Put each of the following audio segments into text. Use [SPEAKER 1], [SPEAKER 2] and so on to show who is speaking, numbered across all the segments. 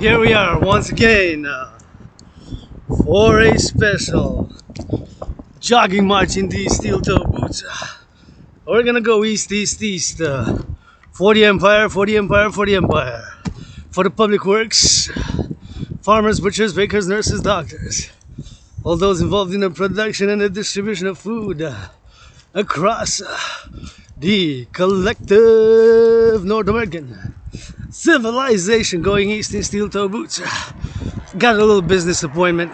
[SPEAKER 1] Here we are once again for a special jogging march in these steel toe boots. We're gonna go east, east, east for the empire, for the empire, for the empire, for the public works, farmers, butchers, bakers, nurses, doctors, all those involved in the production and the distribution of food across the collective North American civilization, going east in steel toe boots. Got a little business appointment.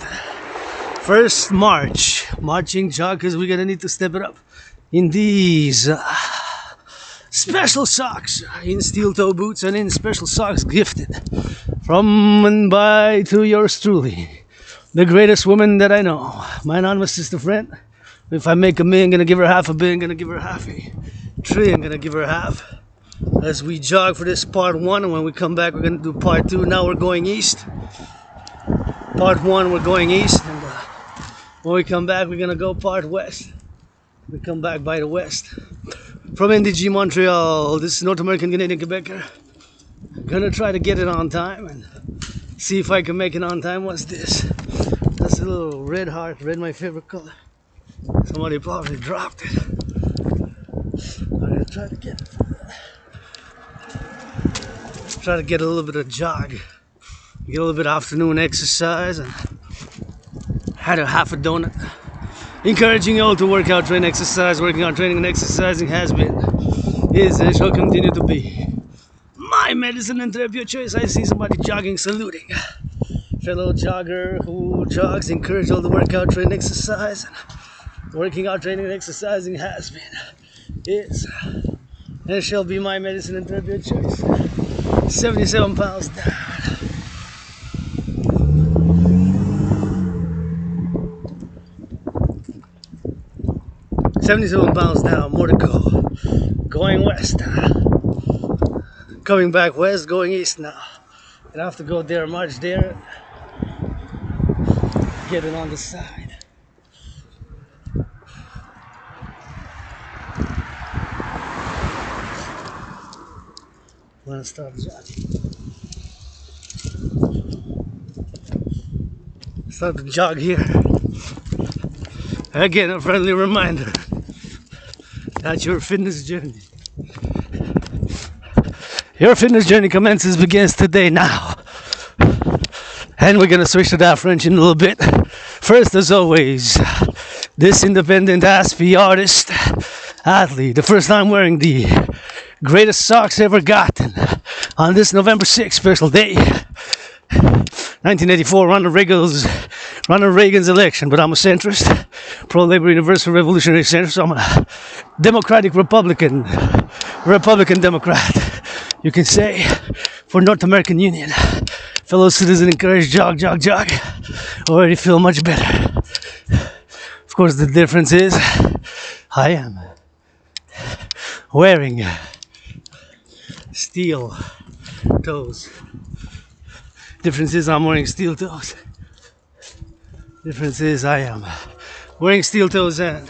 [SPEAKER 1] First marching jog, because we're gonna need to step it up in these special socks, in steel toe boots and in special socks gifted from and by to yours truly, the greatest woman that I know, my anonymous sister friend. If I make $1 million, gonna give her half $1 billion, gonna give her half $1 trillion, gonna give her half. As we jog for this part 1, and when we come back we're gonna do part 2. Now we're going east. Part 1 we're going east, and when we come back we're gonna go part west. We come back by the west. From Integree, Montreal, this is North American Canadian Quebecer. Gonna try to get it on time and see if I can make it on time. What's this? That's a little red heart, red my favorite color. Somebody probably dropped it. I'm gonna try to get it. Try to get a little bit of jog, get a little bit of afternoon exercise, and had a half a donut. Encouraging you all to work out, train, exercise. Working out, training, and exercising has been, is, and shall continue to be my medicine and therapy of choice. I see somebody jogging, saluting. Fellow jogger who jogs, encourage all to work out, train, exercise. And working out, training, and exercising has been, is, and shall be my medicine and therapy of choice. 77 pounds down. £77 down, more to go. Going west. Coming back west, going east now. Gonna have to go there, march there. Get it on the side. I'm gonna start jogging. Start to jog here. Again, a friendly reminder that your fitness journey begins today, now. And we're gonna switch to that French in a little bit. First, as always, this independent aspie artist, athlete, the first time wearing the greatest socks ever gotten on this November 6th special day. 1984, Ronald Reagan's election, but I'm a centrist, pro-labor, universal revolutionary centrist. I'm a democratic Republican Democrat, you can say, for North American Union. Fellow citizen, encourage jog. Already feel much better. Of course, the difference is I am wearing steel toes. Difference is I'm wearing steel toes. Difference is I am wearing steel toes, and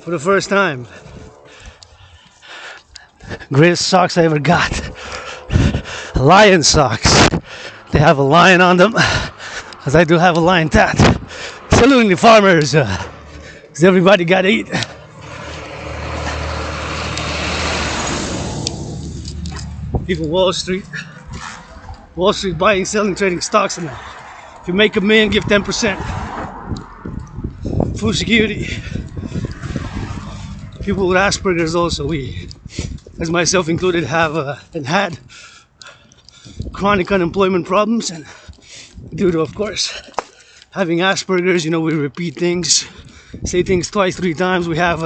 [SPEAKER 1] for the first time, greatest socks I ever got. Lion socks. They have a lion on them, as I do have a lion tat. Saluting the farmers, because everybody got to eat. People Wall Street buying, selling, trading stocks, and if you make $1 million, give 10%. Food security. People with Asperger's also, we, as myself included, have and had chronic unemployment problems, and due to, of course, having Asperger's, we repeat things, say things twice, 3 times. We have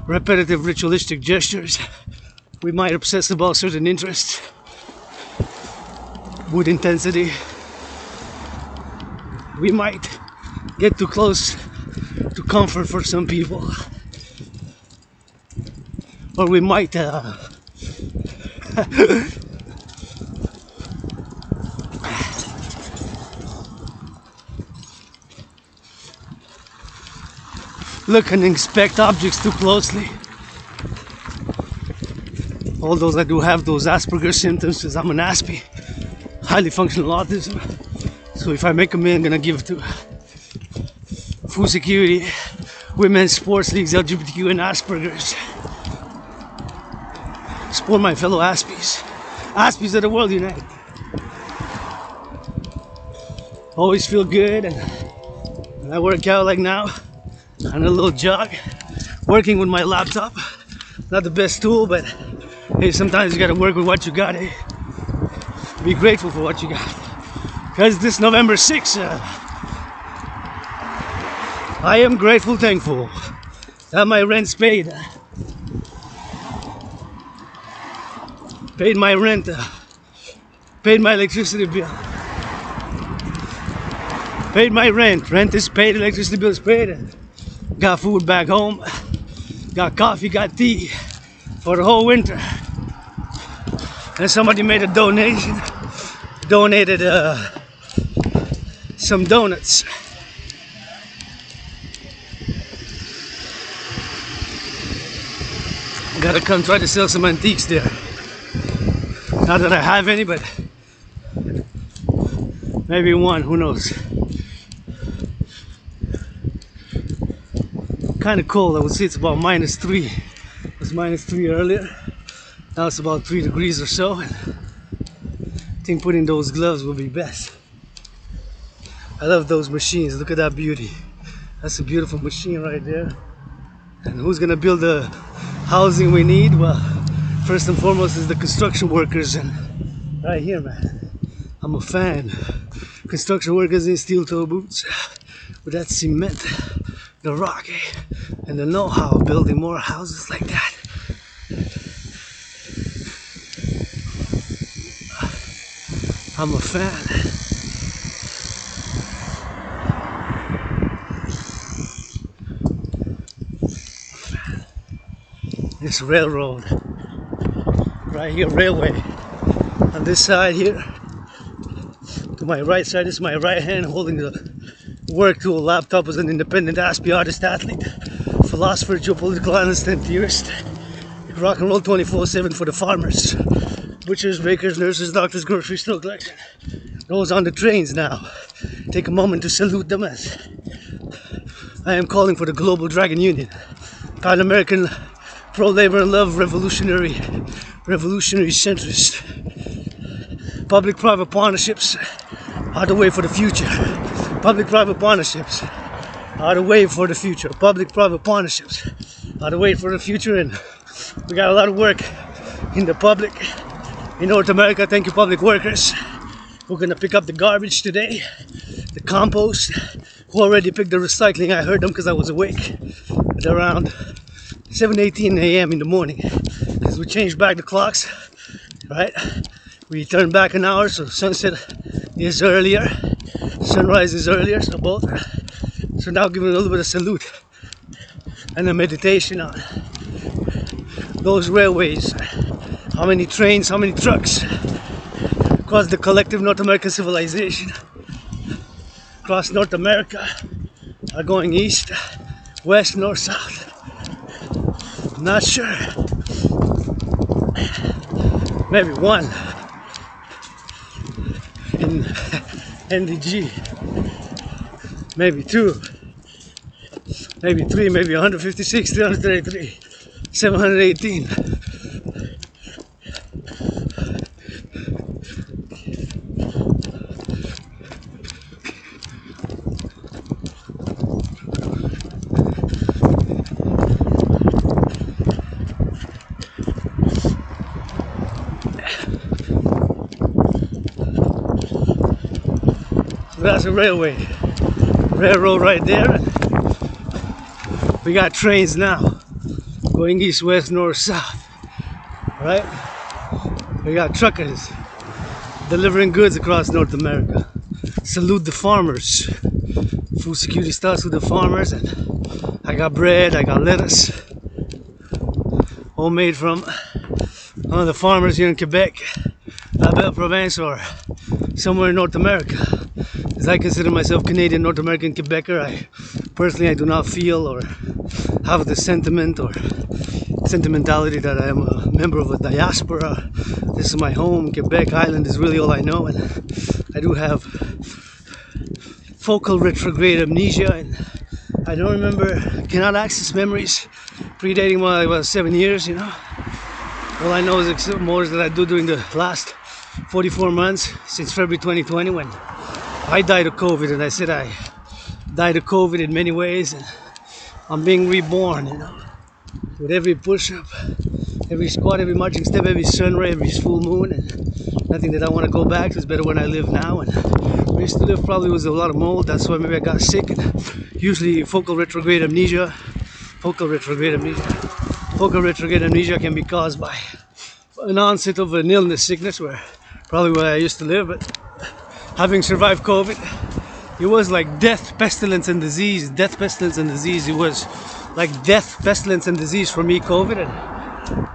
[SPEAKER 1] repetitive ritualistic gestures. We might obsess about certain interests with intensity. We might get too close to comfort for some people. Or we might look and inspect objects too closely. all those that do have those Asperger's symptoms, because I'm an Aspie, highly functional autism. So if I make a million, I'm gonna give it to food security, women's sports leagues, LGBTQ and Asperger's. Support my fellow Aspies. Aspies of the world unite. Always feel good, and when I work out like now, on a little jog, working with my laptop. Not the best tool, but hey, sometimes you gotta work with what you got. Hey, be grateful for what you got. Because this November 6th, I am grateful, thankful that my rent's paid. Paid my rent, paid my electricity bill. Paid my rent. Rent is paid, electricity bill is paid. Got food back home. Got coffee, got tea for the whole winter. And somebody made a donation. Donated some donuts. Gotta come try to sell some antiques there. Not that I have any, but maybe one, who knows. Kind of cold. I would say it's about -3. It was -3 earlier. Now it's about 3 degrees or so. And I think putting those gloves will be best. I love those machines. Look at that beauty. That's a beautiful machine right there. And who's gonna build the housing we need? Well, first and foremost is the construction workers. And right here, man, I'm a fan. Construction workers in steel toe boots with that cement, the rock, and the know-how of building more houses like that. I'm a fan. This railroad, right here, railway. On this side here, to my right side, is my right hand holding the work tool. Laptop as an independent Aspie artist, athlete, philosopher, geopolitical analyst, and theorist. Rock and roll 24/7 for the farmers, butchers, bakers, nurses, doctors, grocery store collection. Those on the trains now. Take a moment to salute them as I am calling for the Global Dragon Union. Pan American, pro-labor and love, revolutionary centrist. Public-private partnerships are the way for the future. Public-private partnerships are the way for the future. Public-private partnerships are the way for the future, and we got a lot of work in the public in North America. Thank you, public workers. We're gonna pick up the garbage today, the compost. Who already picked the recycling? I heard them because I was awake at around 7:18 a.m. in the morning. Because we changed back the clocks, right? We turned back an hour, so sunset is earlier, sunrise is earlier, so both. So now giving a little bit of salute and a meditation on those railways. How many trains, how many trucks across the collective North American civilization, across North America, are going east, west, north, south. I'm not sure. Maybe one in NDG, maybe two, maybe three, maybe 156, 333, 718. That's a railroad right there. We got trains now going east, west, north, south, right? We got truckers delivering goods across North America. Salute the farmers. Food security starts with the farmers, and I got bread, I got lettuce, homemade from one of the farmers here in Quebec, Appel, Province, or somewhere in North America. As I consider myself Canadian, North American, Quebecer, I personally do not feel or have the sentiment or sentimentality that I am a member of a diaspora. This is my home. Quebec Island is really all I know, and I do have focal retrograde amnesia, and I don't remember, cannot access memories predating when I was 7 years, you know. All I know is more that I do during the last 44 months since February 2020 when I died of COVID, and I said I died of COVID in many ways, and I'm being reborn, you know, with every push-up, every squat, every marching step, every sunray, every full moon, and nothing that I want to go back to. It's better when I live now, and where I used to live probably was a lot of mold. That's why maybe I got sick, and usually focal retrograde amnesia can be caused by an onset of an illness, sickness, where probably where I used to live, but having survived COVID, it was like death, pestilence, and disease. Death, pestilence, and disease. It was like death, pestilence, and disease for me, COVID, and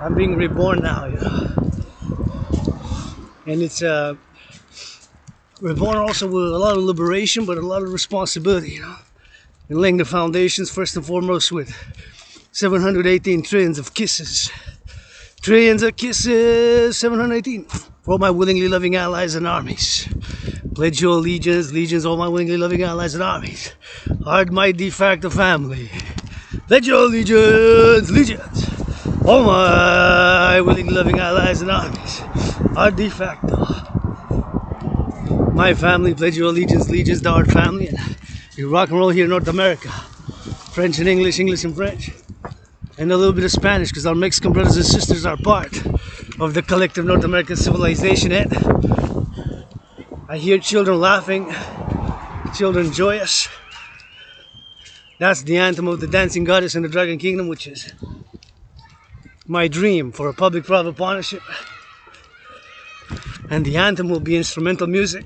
[SPEAKER 1] I'm being reborn now, you know. And it's reborn also with a lot of liberation, but a lot of responsibility, you know. And laying the foundations, first and foremost, with 718 trillions of kisses. Trillions of kisses, 718. For all my willingly loving allies and armies. Pledge your allegiance, legions, all my willingly loving allies and armies. Art my de facto family. Pledge your allegiance, legions, all my willingly loving allies and armies. Art de facto. My family, pledge your allegiance, legions, to our family. And we rock and roll here in North America. French and English, English and French. And a little bit of Spanish, because our Mexican brothers and sisters are part of the collective North American civilization. And I hear children laughing, children joyous. That's the anthem of the dancing goddess in the Dragon Kingdom, which is my dream for a public-private partnership. And the anthem will be instrumental music.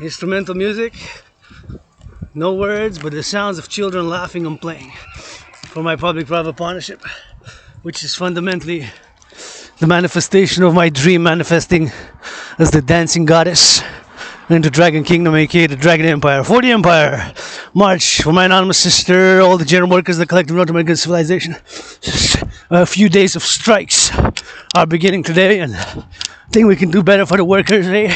[SPEAKER 1] Instrumental music. No words, but the sounds of children laughing and playing for my public-private partnership, which is fundamentally the manifestation of my dream manifesting as the dancing goddess in the Dragon Kingdom, aka the Dragon Empire. For the Empire, march for my anonymous sister, all the general workers of the collective North American civilization. A few days of strikes are beginning today, and I think we can do better for the workers, eh?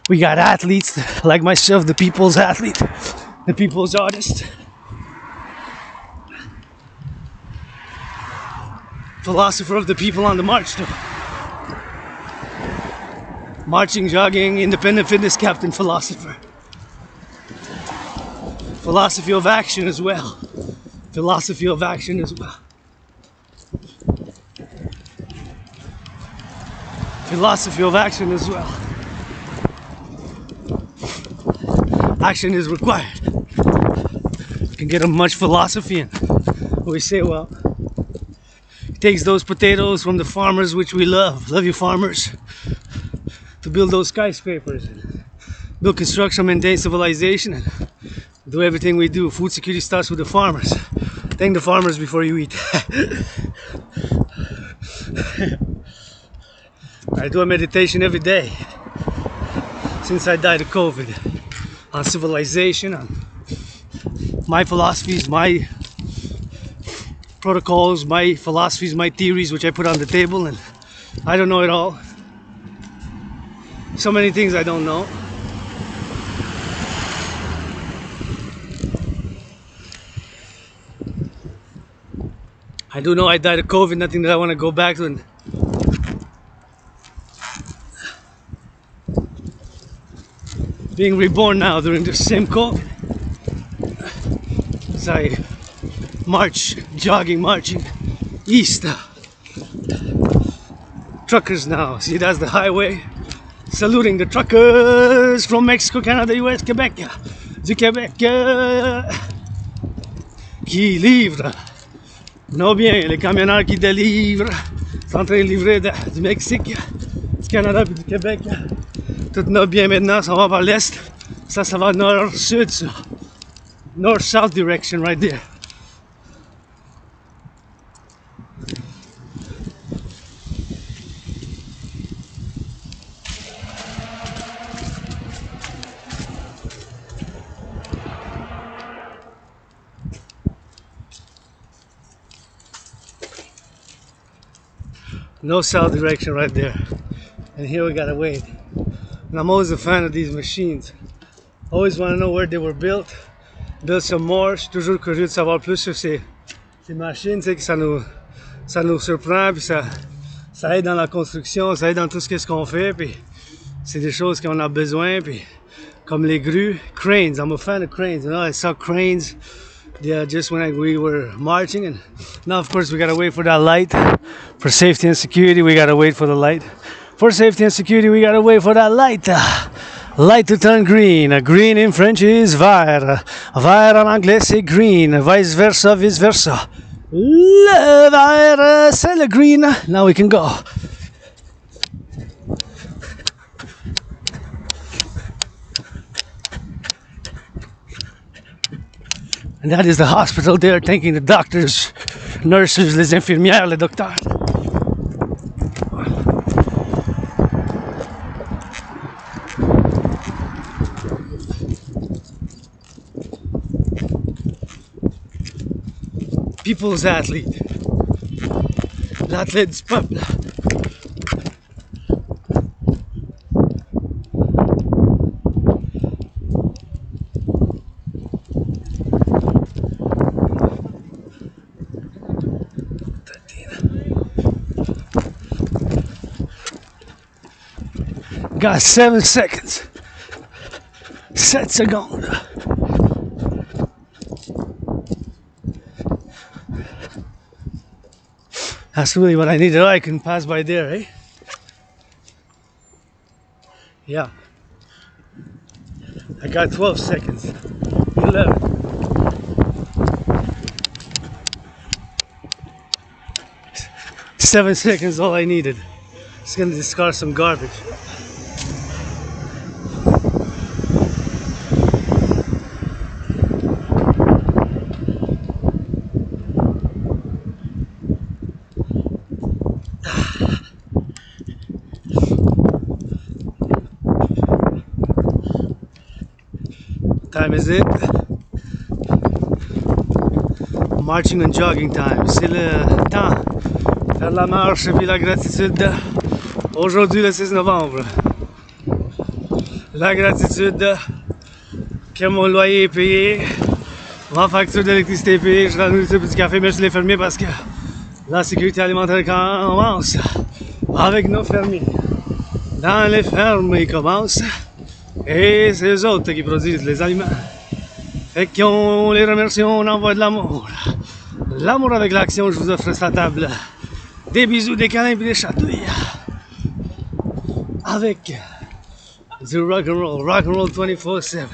[SPEAKER 1] We got athletes like myself, the people's athlete, the people's artist, philosopher of the people on the march too. Marching, jogging, independent fitness captain, philosopher. Philosophy of action as well. Philosophy of action as well. Philosophy of action as well. Action is required. You can get a much philosophy in. We say, well, it takes those potatoes from the farmers which we love. Love you, farmers. To build those skyscrapers, and build construction, maintain civilization, and do everything we do. Food security starts with the farmers. Thank the farmers before you eat. I do a meditation every day since I died of COVID on civilization, on my philosophies, my protocols, my philosophies, my theories, which I put on the table, and I don't know it all. So many things I don't know. I do know I died of COVID, nothing that I want to go back to. And being reborn now during the same COVID. As I march, jogging, marching east. Truckers now, see, that's the highway. Saluting the truckers from Mexico, Canada, US, Quebec. Du Québec qui livre nos biens, les camionneurs qui délivrent sont en train de livrer du Mexique, du Canada et du Québec. Tous nos biens maintenant s'en vont vers l'est. Ça va nord-sud, ça. North-south direction right there. No south direction right there. And here we gotta wait. And I'm always a fan of these machines. Always want to know where they were built. Built some more. Je suis toujours curieux de savoir plus sur ces machines, tu sais, que ça nous surprend, puis ça aide dans la construction, ça aide dans tout ce qu'on fait, puis c'est des choses qu'on a besoin, puis comme les grues, cranes. I'm a fan of cranes. You know, I saw cranes just when we were marching, and now of course we gotta wait for that light. For safety and security, we gotta wait for the light. For safety and security, we gotta wait for that light. Light to turn green. Green in French is vert. Vert en anglais c'est green. Vice versa, vice versa. Le vert c'est le green. Now we can go. And that is the hospital there, thanking the doctors, nurses, les infirmières, les docteurs. People's athlete. L'athlète du peuple. Got 7 seconds. 7 secondes. That's really what I needed. Oh, I can pass by there, eh? Yeah. I got 12 seconds. 11. Seven seconds, all I needed. Just gonna discard some garbage. Time is it? Marching and jogging time. C'est le temps. Faire la marche et puis la gratitude. Aujourd'hui, le 6 novembre. La gratitude que mon loyer est payé, ma facture d'électricité est payée, je la nourriture et du café, mais je l'ai fermé parce que la sécurité alimentaire commence avec nos fermiers. Dans les fermes, ils commencent. Et c'est eux autres qui produisent les aliments. Et qu'on les remercie, on envoie de l'amour. L'amour avec l'action, je vous offre cette table. Des bisous, des câlins et des chatouilles. Avec du rock'n'roll 24/7.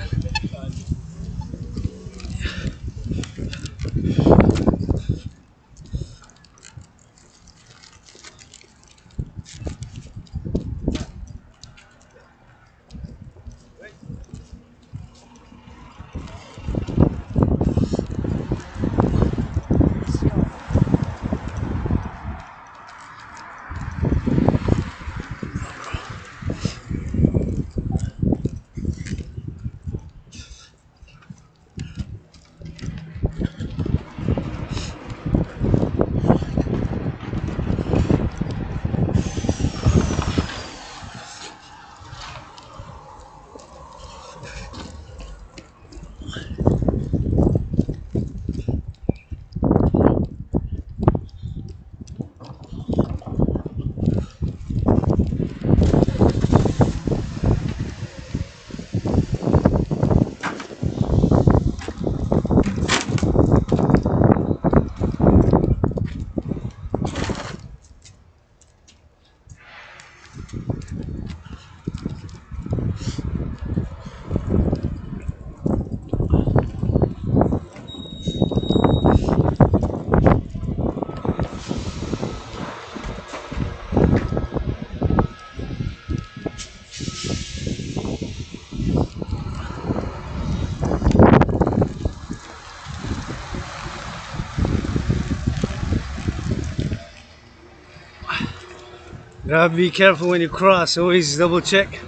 [SPEAKER 1] Gotta be careful when you cross, always double check.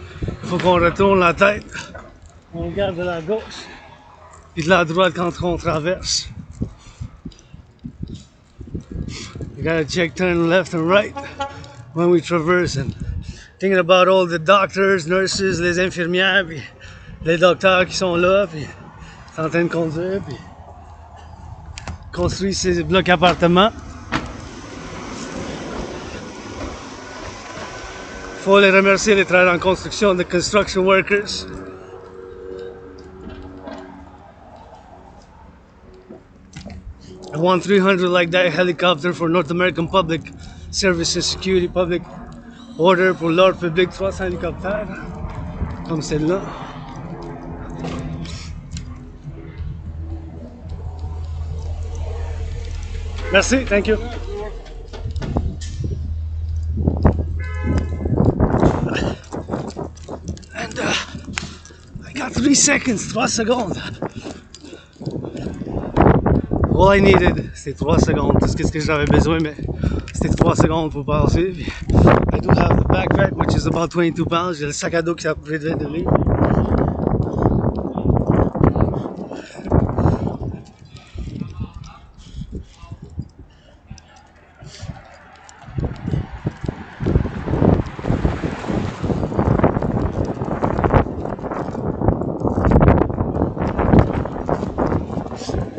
[SPEAKER 1] Faut qu'on retourne la tête. On regarde de la gauche et de la droite quand on traverse. You gotta check turn left and right. when we traverse, and thinking about all the doctors, nurses, les infirmières, puis les docteurs qui sont là, puis en train de conduire, puis construire ces blocs appartements. Faut les remercier, les travailleurs en construction, the construction workers. I want 300 like that helicopter for North American Public Services Security Public Order pour l'ordre public, 300 hélicoptères comme celle-là. Merci, thank you. And I got 3 seconds, 3 secondes. All I needed, c'était 3 secondes. C'est ce que j'avais besoin, mais c'était 3 secondes pour passer. Puis, I do have the backpack, which is about 22 pounds. J'ai le sac à dos qui a près de 2 livres.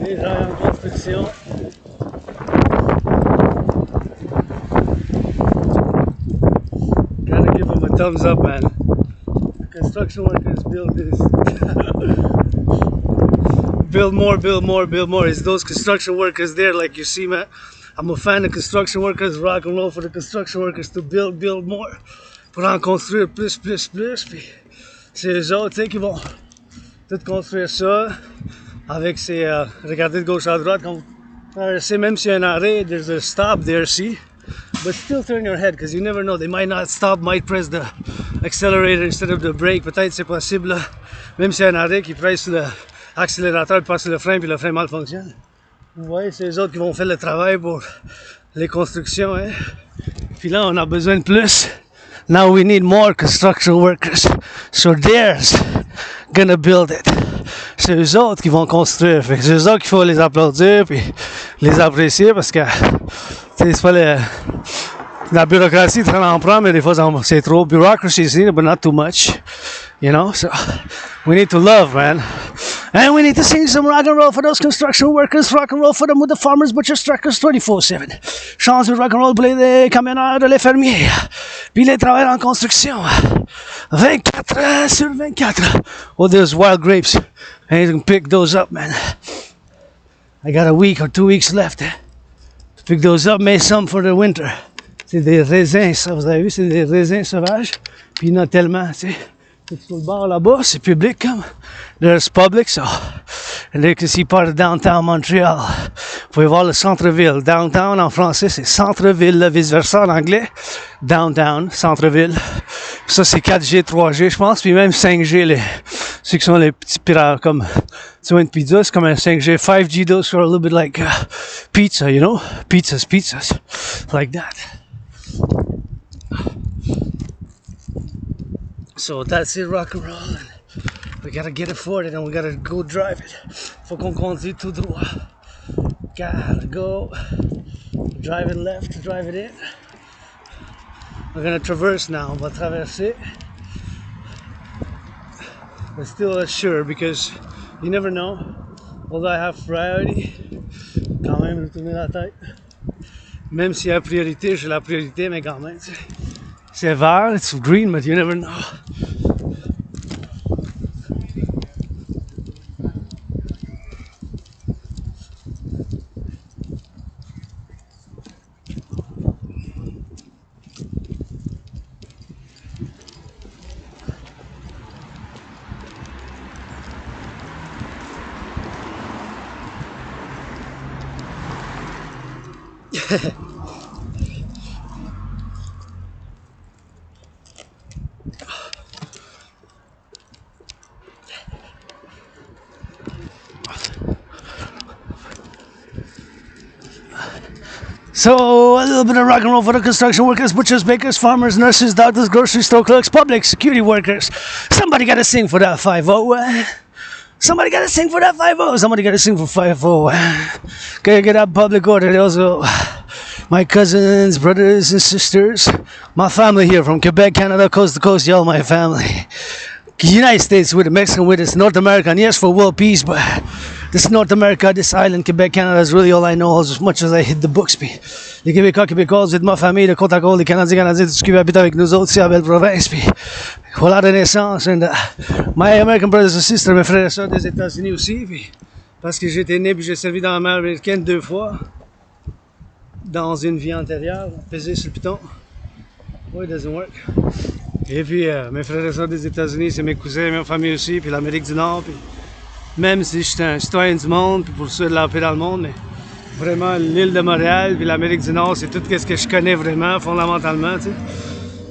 [SPEAKER 1] Les gens en construction. Gotta give them a thumbs up, man. The construction workers build this. Build more, build more, build more. It's those construction workers there, like you see, man. I'm a fan of construction workers, rock and roll for the construction workers to build, build more. Pour en construire plus, plus, plus. Puis c'est eux autres, tu sais, qui vont tout construire ça. Avec ses regarder de gauche à droite quand vous traversez, même s'il y a un arrêt, there's a stop there, see, but still turn your head because you never know, they might not stop, might press the accelerator instead of the brake, peut-être c'est possible là. Même s'il y a un arrêt qui presse l'accélérateur, passe sur le frein puis le frein mal fonctionne. Vous voyez, c'est les autres qui vont faire le travail pour les constructions, hein. Puis là on a besoin de plus. Now we need more construction workers, so there's gonna build it. C'est eux autres qui vont construire. Fait que c'est eux autres qu'il faut les applaudir puis les apprécier parce que c'est pas la bureaucratie très en prend, mais des fois c'est trop. Bureaucracy is needed, but not too much. You know, so we need to love, man. And we need to sing some rock and roll for those construction workers, rock and roll for them with the farmers, butchers, truckers, 24/7. Chance de rock and roll pour les camionneurs, les fermiers, puis les travailleurs en construction. 24 heures sur 24. Oh, there's wild grapes. And you can pick those up, man. I got a week or 2 weeks left to pick those up, mais some for the winter. C'est des raisins, ça, vous avez vu, c'est des raisins sauvages. Puis il y en a tellement, tu sais. C'est sur le bord là-bas, c'est public comme. There's public, so. And there you see part of downtown Montreal. Vous pouvez voir le centre-ville. Downtown en français, c'est centre-ville, vice-versa en anglais. Downtown, centre-ville. Ça, c'est 4G, 3G, je pense. Puis même 5G, ceux qui sont les petits pirates comme Twin Pizza, c'est comme un 5G. 5G, those are a little bit like pizza, you know? Pizzas. Like that. So that's it, rock and roll. And we gotta get it for it and we gotta go drive it. Faut qu'on conduise tout droit. Gotta go. Drive it left, drive it in. We're gonna traverse now. On va traverser. But still not sure because you never know. Although I have priority, quand même, retourner la tête. Même s'il y a priorité, j'ai la priorité, mais quand même, tu sais. C'est vert, it's green, but you never know. So, a little bit of rock and roll for the construction workers, butchers, bakers, farmers, nurses, doctors, grocery store clerks, public security workers. Somebody gotta sing for that 5-0. Somebody gotta sing for that 5-0. Somebody gotta sing for 5-0. Gotta get that public order. They also my cousins, brothers and sisters, my family here from Quebec, Canada, coast to coast, y'all my family. United States with it, Mexican with us, North America, and yes for world peace, but this North America, this island, Quebec, Canada is really all I know as much as I hit the books. Puis les Québécois, Québécoises, vous êtes ma famille de côte à côte, les Canadiens, Canadiens, tout ce qui habite avec nous autres ici à belle province. Puis voilà la naissance. And my American brothers and sisters, mes frères et sœurs des États-Unis aussi. Puis, parce que j'étais né puis j'ai servi dans l'armée américaine 2 fois. Dans une vie antérieure, pesé sur le piton. Oh, it doesn't work. Et puis, mes frères et sœurs des États-Unis, c'est mes cousins, ma famille aussi, puis l'Amérique du Nord. Puis, même si je suis un citoyen du monde, puis pour ceux de la paix dans le monde, mais vraiment l'île de Montréal, puis l'Amérique du Nord, c'est tout ce que je connais vraiment, fondamentalement, tu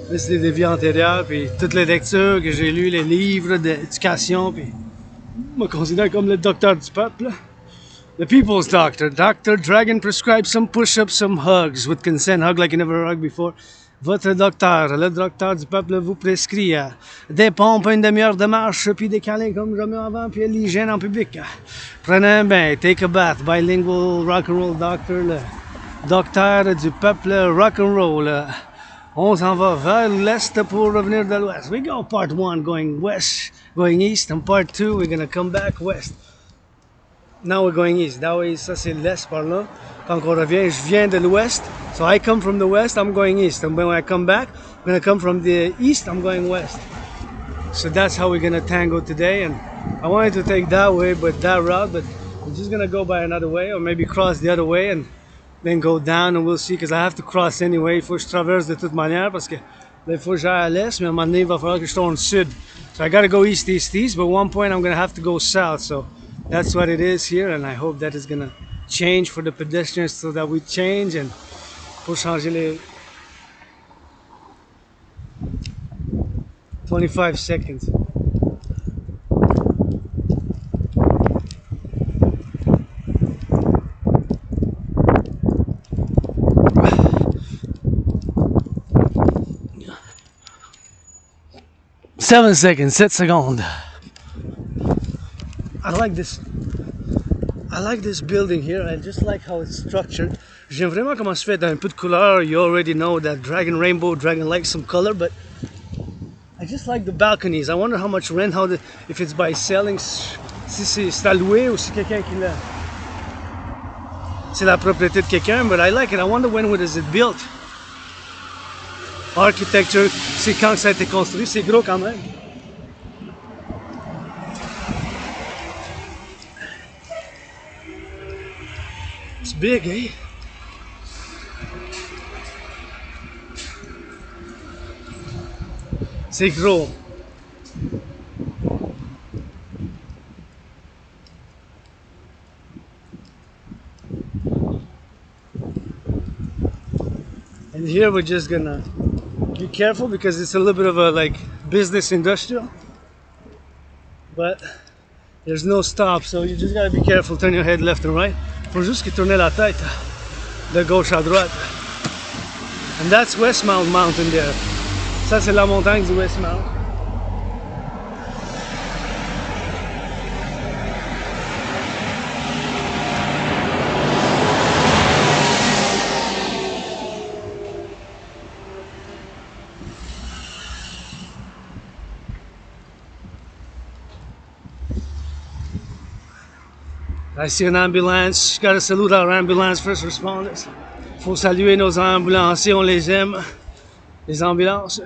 [SPEAKER 1] sais. C'est des vies antérieures, puis toutes les lectures que j'ai lues, les livres d'éducation, puis je me considère comme le docteur du peuple. The people's doctor. Dr. Dragon prescribes some push-ups, some hugs with consent. Hug like you never hugged before. Votre docteur, le docteur du peuple, vous prescrit des pompes, une demi-heure de marche, puis des câlins comme jamais avant, puis l'hygiène en public. Prenez un bain, take a bath. Bilingual rock and roll doctor, le docteur du peuple rock and roll. On s'en va vers l'est pour revenir de l'ouest. We go part 1 going west, going east, and part 2 we're gonna come back west. Now we're going east. That way, ça c'est l'est par là. Quand on revient, je viens de l'ouest. So I come from the west, I'm going east. And when I come back, I'm gonna come from the east, I'm going west. So that's how we're gonna tango today. And I wanted to take that way, but that route, but I'm just gonna go by another way, or maybe cross the other way and then go down, and we'll see. Because I have to cross anyway. Il faut que je traverse de toute manière parce que là, il faut que j'aille à l'est, mais à un moment donné, il va falloir que je tourne sud. So I gotta go east, east, east. But at one point, I'm gonna have to go south. So that's what it is here, and I hope that is gonna change for the pedestrians so that we change and pour changer les 25 seconds. Seven seconds, 7 secondes. I like this building here. I just like how it's structured. J'aime vraiment comment c'est fait. Un peu de couleur. You already know that dragon rainbow. Dragon likes some color, but I just like the balconies. I wonder how much rent. If it's by selling. Si c'est à louer ou si quelqu'un qui l'a. C'est la propriété de quelqu'un. But I like it. I wonder when was it built. Architecture. C'est quand ça a été construit. C'est gros quand même. It's big, eh? C'est gros. And here we're just gonna be careful because it's a little bit of a like business industrial. But there's no stop, so you just gotta be careful, turn your head left and right. Faut juste tourner la tête de gauche à droite. And that's Westmount Mountain there. Ça c'est la montagne du Westmount. I see an ambulance. Gotta salute our ambulance first responders. Faut saluer nos ambulanciers, on les aime. Les ambulances.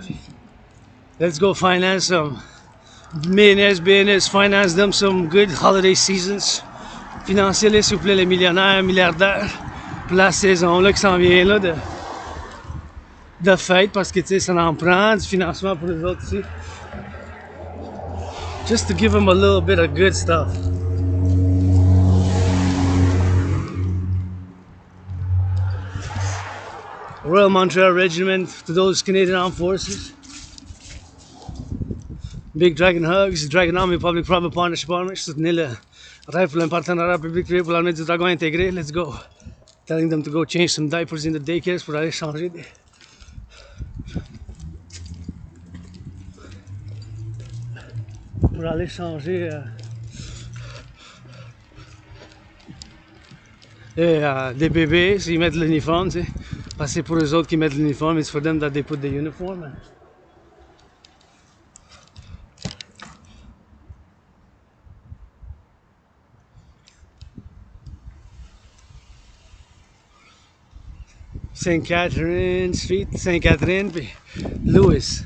[SPEAKER 1] Let's go finance some business, finance them some good holiday seasons. Financez-les, s'il vous plaît, les millionnaires, milliardaires, pour la saison là qui s'en vient là de fête, parce que tu sais, ça en prend du financement pour les autres ici. Just to give them a little bit of good stuff. Royal Montreal Regiment to those Canadian Armed Forces. Big Dragon hugs, Dragon Army Public Private Partnership Army. Soutenez le rêve pour le partenariat public-privé pour l'armée du dragon intégré. Let's go. Telling them to go change some diapers in the daycares pour aller changer des... Pour aller changer des bébés s'ils mettent l'uniforme, tu sais. Parce que c'est pour eux autres qui mettent l'uniforme. It's for them that they put the uniform. St. Catherine Street, St. Catherine, puis Lewis.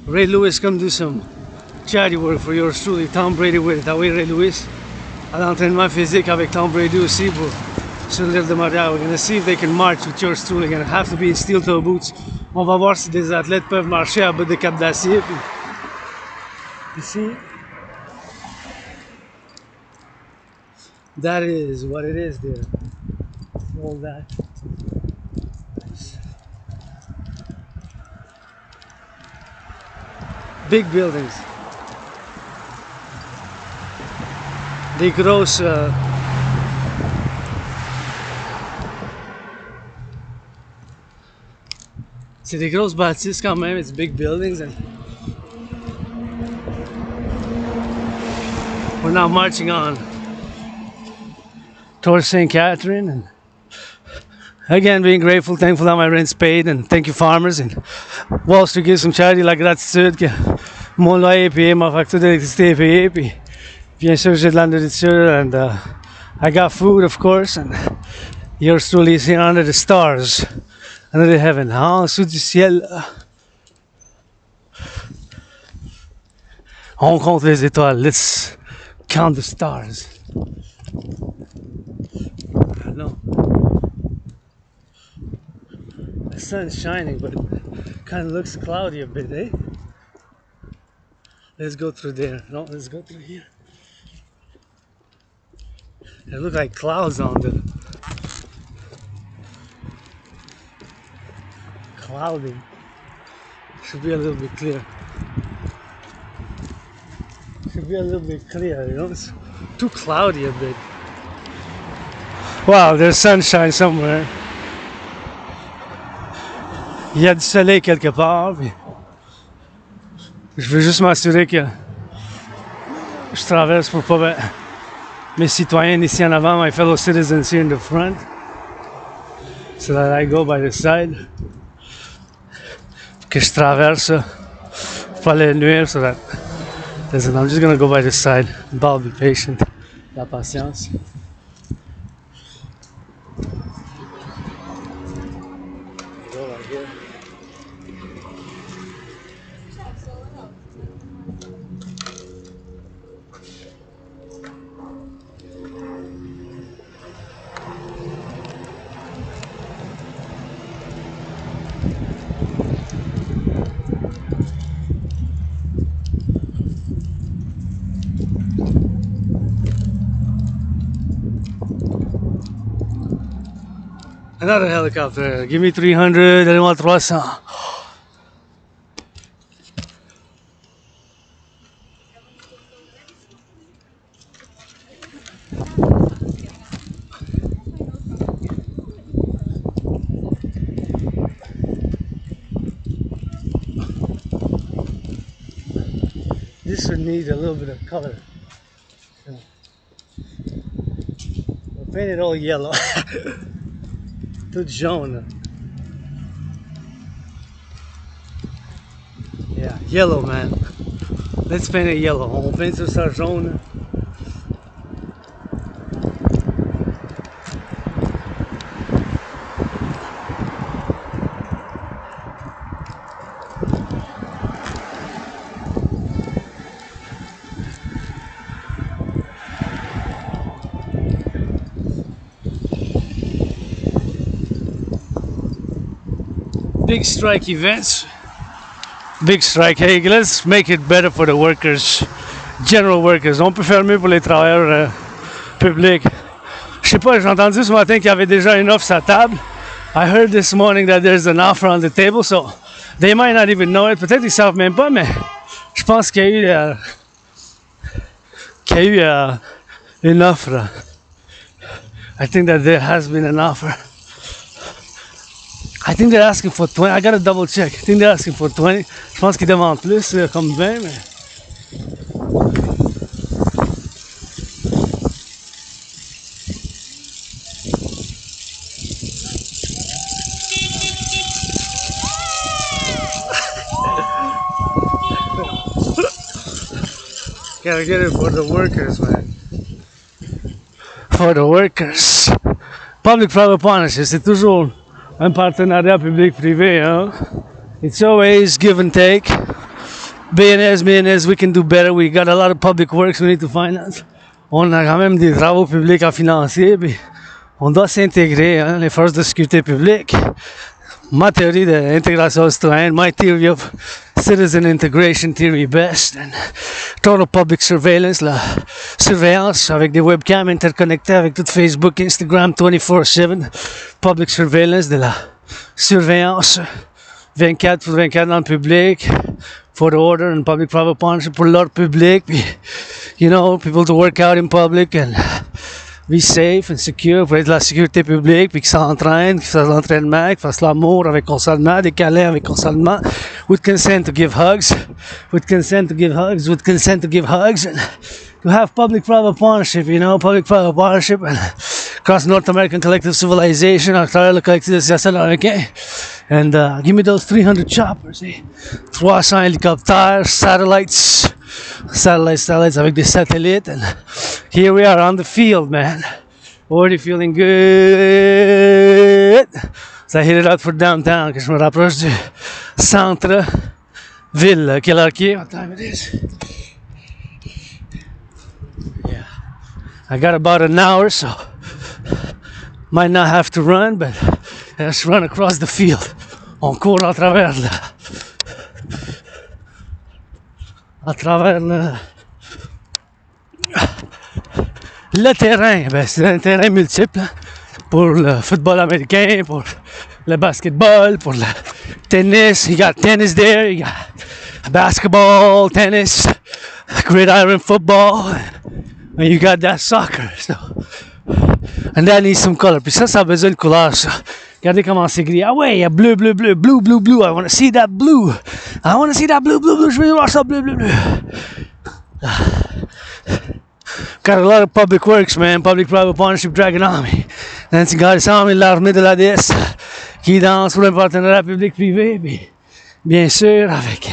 [SPEAKER 1] Ray Lewis come do some charity work for yours truly. Tom Brady with it. Ah oui, Ray Lewis à l'entraînement physique avec Tom Brady aussi pour sur l'île de Montréal. We're gonna see if they can march with yours truly. Gonna have to be in steel toe boots. On va voir si des athlètes peuvent marcher à bout de cap d'acier. Puis ici, that is what it is there. All that. Big buildings. Des grosses c'est des grosses bâtisses quand même. It's big buildings. And we're now marching on towards St. Catherine, and again being grateful, thankful that my rent's paid, and thank you farmers and Wall Street gives some charity, la gratitude que mon loyer est payé, ma facture d'électricité est payée, puis bien sûr j'ai de la nourriture, and I got food of course, and yours truly is here under the stars, under the heaven, en dessous du ciel. On compte les étoiles, let's count the stars. No. The sun's shining, but it kind of looks cloudy a bit, eh? Let's go through there. No, let's go through here. It looks like clouds on the cloudy. Should be a little bit clear. Should be a little bit clear, you know? It's too cloudy a bit. Wow, there's sunshine somewhere. Il y a du soleil quelque part. Puis je veux juste m'assurer que je traverse pour pas mettre mes citoyens ici en avant, my fellow citizens here in the front, so that I go by the side. Que je traverse pour pas les nuire, so that I'm just gonna go by the side. I'll be patient. La patience. Another helicopter. Give me 300. I want 300. This would need a little bit of color. We'll paint it all yellow. Tout jaune. Yeah, yellow, man. Let's paint it yellow. On peint sur ça jaune. Big strike events. Big strike. Hey, let's make it better for the workers, general workers. On peut faire mieux pour les travailleurs publics. Je sais pas, j'ai entendu ce matin qu'il y avait déjà une offre sur la table. I heard this morning that there's an offer on the table, so they might not even know it. Peut-être qu'ils savent même pas, mais je pense qu'il y a eu, une offre. I think that there has been an offer. I think they're asking for 20. I gotta double check. I think they're asking for 20. Je pense qu'ils demandent plus, comme 20, mais. Gotta get it for the workers, man. For the workers. Public-private partnership, c'est toujours un partenariat public-privé, hein? It's always give and take. BNS, we can do better. We got a lot of public works we need to finance. On a quand même des travaux publics à financer, puis on doit s'intégrer, hein, les forces de sécurité publique. Ma théorie d'intégration citoyenne, my theory of citizen integration theory best, and total public surveillance, la surveillance avec des webcams interconnectés avec tout Facebook, Instagram 24/7, public surveillance, de la surveillance 24 pour 24 dans le public, for the order and public-private partnership pour l'ordre public, puis, you know, people to work out in public and be safe and secure pour être la sécurité publique, puis qu'ils s'entraînent, qu'ils fassent l'entraînement, qu'ils fassent l'amour avec consentement, des câlins avec consentement, with consent to give hugs, with consent to give hugs, with consent to give hugs, and to have public-private partnership, you know, public-private partnership, and across North American Collective Civilisation, à travers le collectif de Civilisation Americain, and give me those 300 choppers, eh? 300 hélicoptères, satellites avec des satellites, and here we are on the field, man. Already feeling good. So I hit it out for downtown, que je me rapproche du centre-ville. Quelle heure qui est? What time it is? Yeah. I got about an hour, so might not have to run, but let's run across the field. On court à travers le terrain. Ben, c'est un terrain multiple, hein, pour le football américain, pour le basketball, pour le tennis. You got tennis there, you got basketball, tennis, gridiron football, and you got that soccer. So, and that needs some color. Puis ça a besoin de couleur, ça. Regardez comment c'est gris. Ah ouais, il y a bleu, bleu, bleu, blue, blue, blue. I want to see that blue. I want to see that blue, blue, blue. Je veux voir ça bleu, bleu, bleu. Got a lot of public works, man. Public-private partnership dragging on me. Nancy Garris Army, l'armée de la DS, qui danse pour le partenariat public-privé. Puis, bien sûr, avec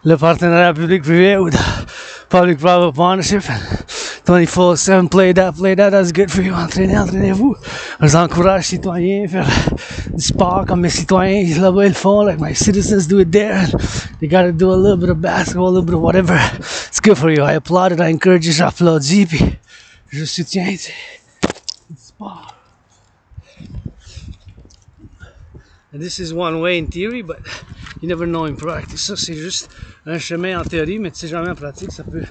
[SPEAKER 1] le partenariat public-privé ou de public-private partnership. 24/7, play that, that's good for you. Entraînez-vous. Je vous encourage, citoyens, faire du sport comme mes citoyens là-bas ils le font, like my citizens do it there. They gotta do a little bit of basketball, a little bit of whatever. It's good for you. I applaud it, I encourage you, j'applaudis, puis je soutiens, tu sais, du sport. And this is one way in theory, but you never know in practice. Ça, c'est juste un chemin en théorie, mais tu sais jamais en pratique, ça peut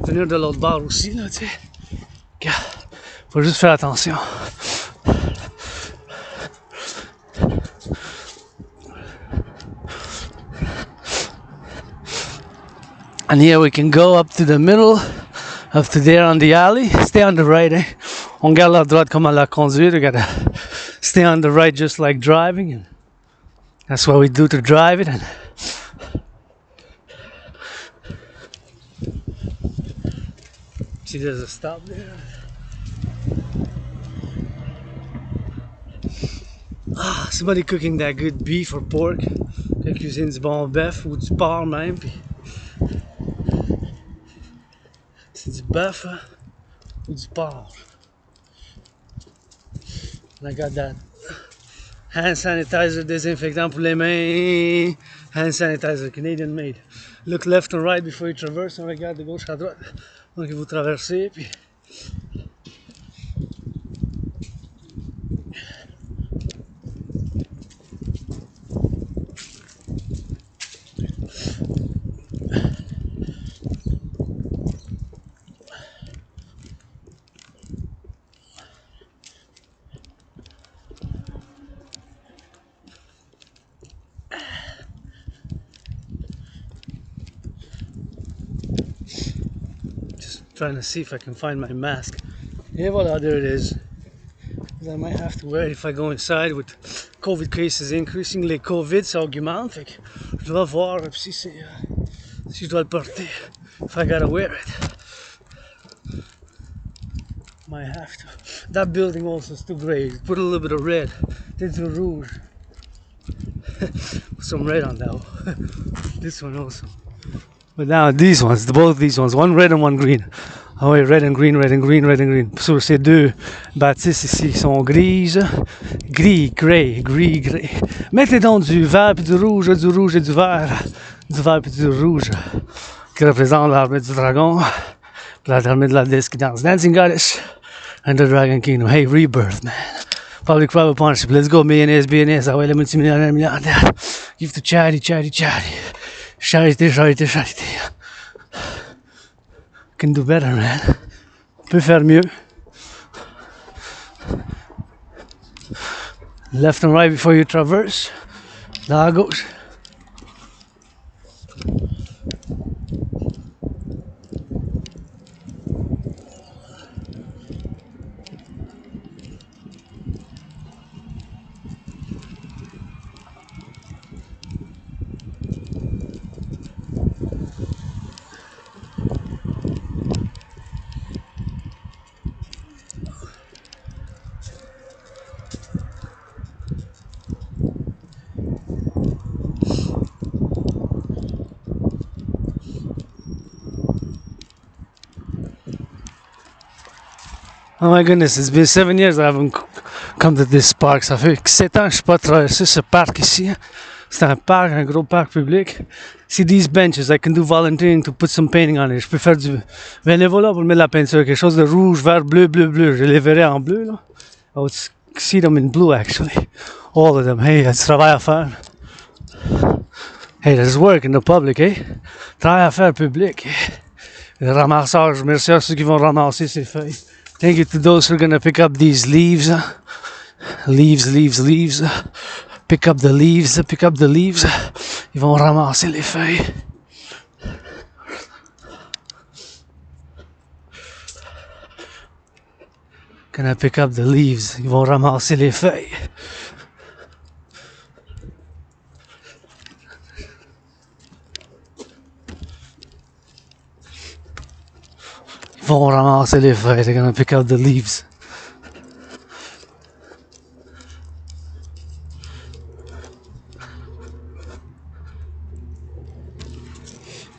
[SPEAKER 1] venir de l'autre bord aussi, là, tu sais. Faut juste faire attention. And here we can go up to the middle, up to there on the alley. Stay on the right, eh? On garde la droite comme à la conduite. We gotta stay on the right just like driving. And that's what we do to drive it. And see, there's a stop there. Ah, somebody cooking that good beef or pork. Qui cuisine du bon bœuf ou du porc même. Puis c'est du bœuf, hein, ou du porc. And I got that hand sanitizer, désinfectant pour les mains. Hand sanitizer, Canadian made. Look left and right before you traverse. On regarde de gauche à droite. Donc vous traversez, puis trying to see if I can find my mask. Et voilà, there it is. I might have to wear it if I go inside with COVID cases increasing. Les COVID, ça augmente. Fait que je dois voir si je dois le porter. If I gotta wear it. Might have to. That building also is too gray. Put a little bit of red. Tint rouge. Put some red on that one. This one also. But now these ones, both these ones, one red and one green. Ah oui, red and green, red and green, red and green. Sur ces deux bâtisses ici qui sont grises, gris, grey, Mettez donc du vert puis du rouge et du vert puis du rouge, qui représente l'armée du dragon, l'armée de la déesse qui danse. Dancing Goddess and the Dragon Kingdom. Hey, rebirth, man. Public private partnership. Let's go, millionaires. Ah ouais, les multimillionnaires, milliardaires. Give to charity. Charité. Can do better, man. On peut faire mieux. Left and right before you traverse. Là à gauche. Oh my goodness, it's been 7 years I haven't come to this park. Ça fait 7 ans que je suis pas traversé ce parc ici. C'est un parc, un gros parc public. See these benches, I can do volunteering to put some painting on it. Je peux faire du bénévolat pour mettre de la peinture, quelque chose de rouge, vert, bleu. Je les verrai en bleu là. I would see them in blue actually. All of them. Hey, c'est travail à faire. Hey, there's work in the public, eh? Travail à faire public. Les ramasseurs, je remercie à ceux qui vont ramasser ces feuilles. Thank you to those who are going to pick up these leaves. Leaves. Pick up the leaves. Ils vont ramasser les feuilles. Gonna pick up the leaves. Ils vont ramasser les feuilles. Ils vont ramasser les feuilles. They're gonna pick up the leaves.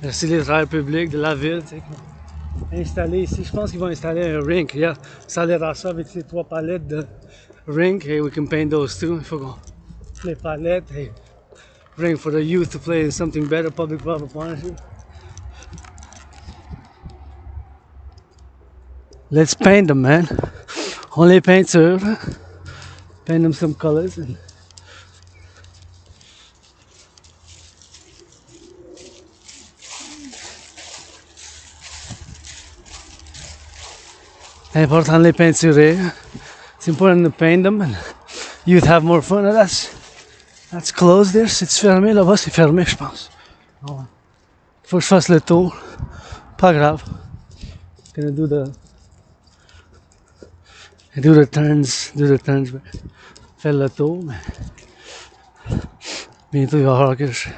[SPEAKER 1] Merci les travailleurs publics de la ville, tu sais, installés ici. Je pense qu'ils vont installer un rink. Yeah. Ça l'air ça avec ces 3 palettes de rink. Hey, we can paint those too. Il faut qu'on les palettes. Hey, rink for the youth to play in something better. Public-private partnership. Let's paint them, man. On les peinture. Paint them some colors. C'est important de les peinturer. It's important to paint them and youth have more fun. That's closed there. C'est fermé là-bas, c'est fermé, je pense. Oh. Faut que je fasse le tour. Pas grave. Gonna do the turns. Faire le tour, mais bientôt il va falloir que je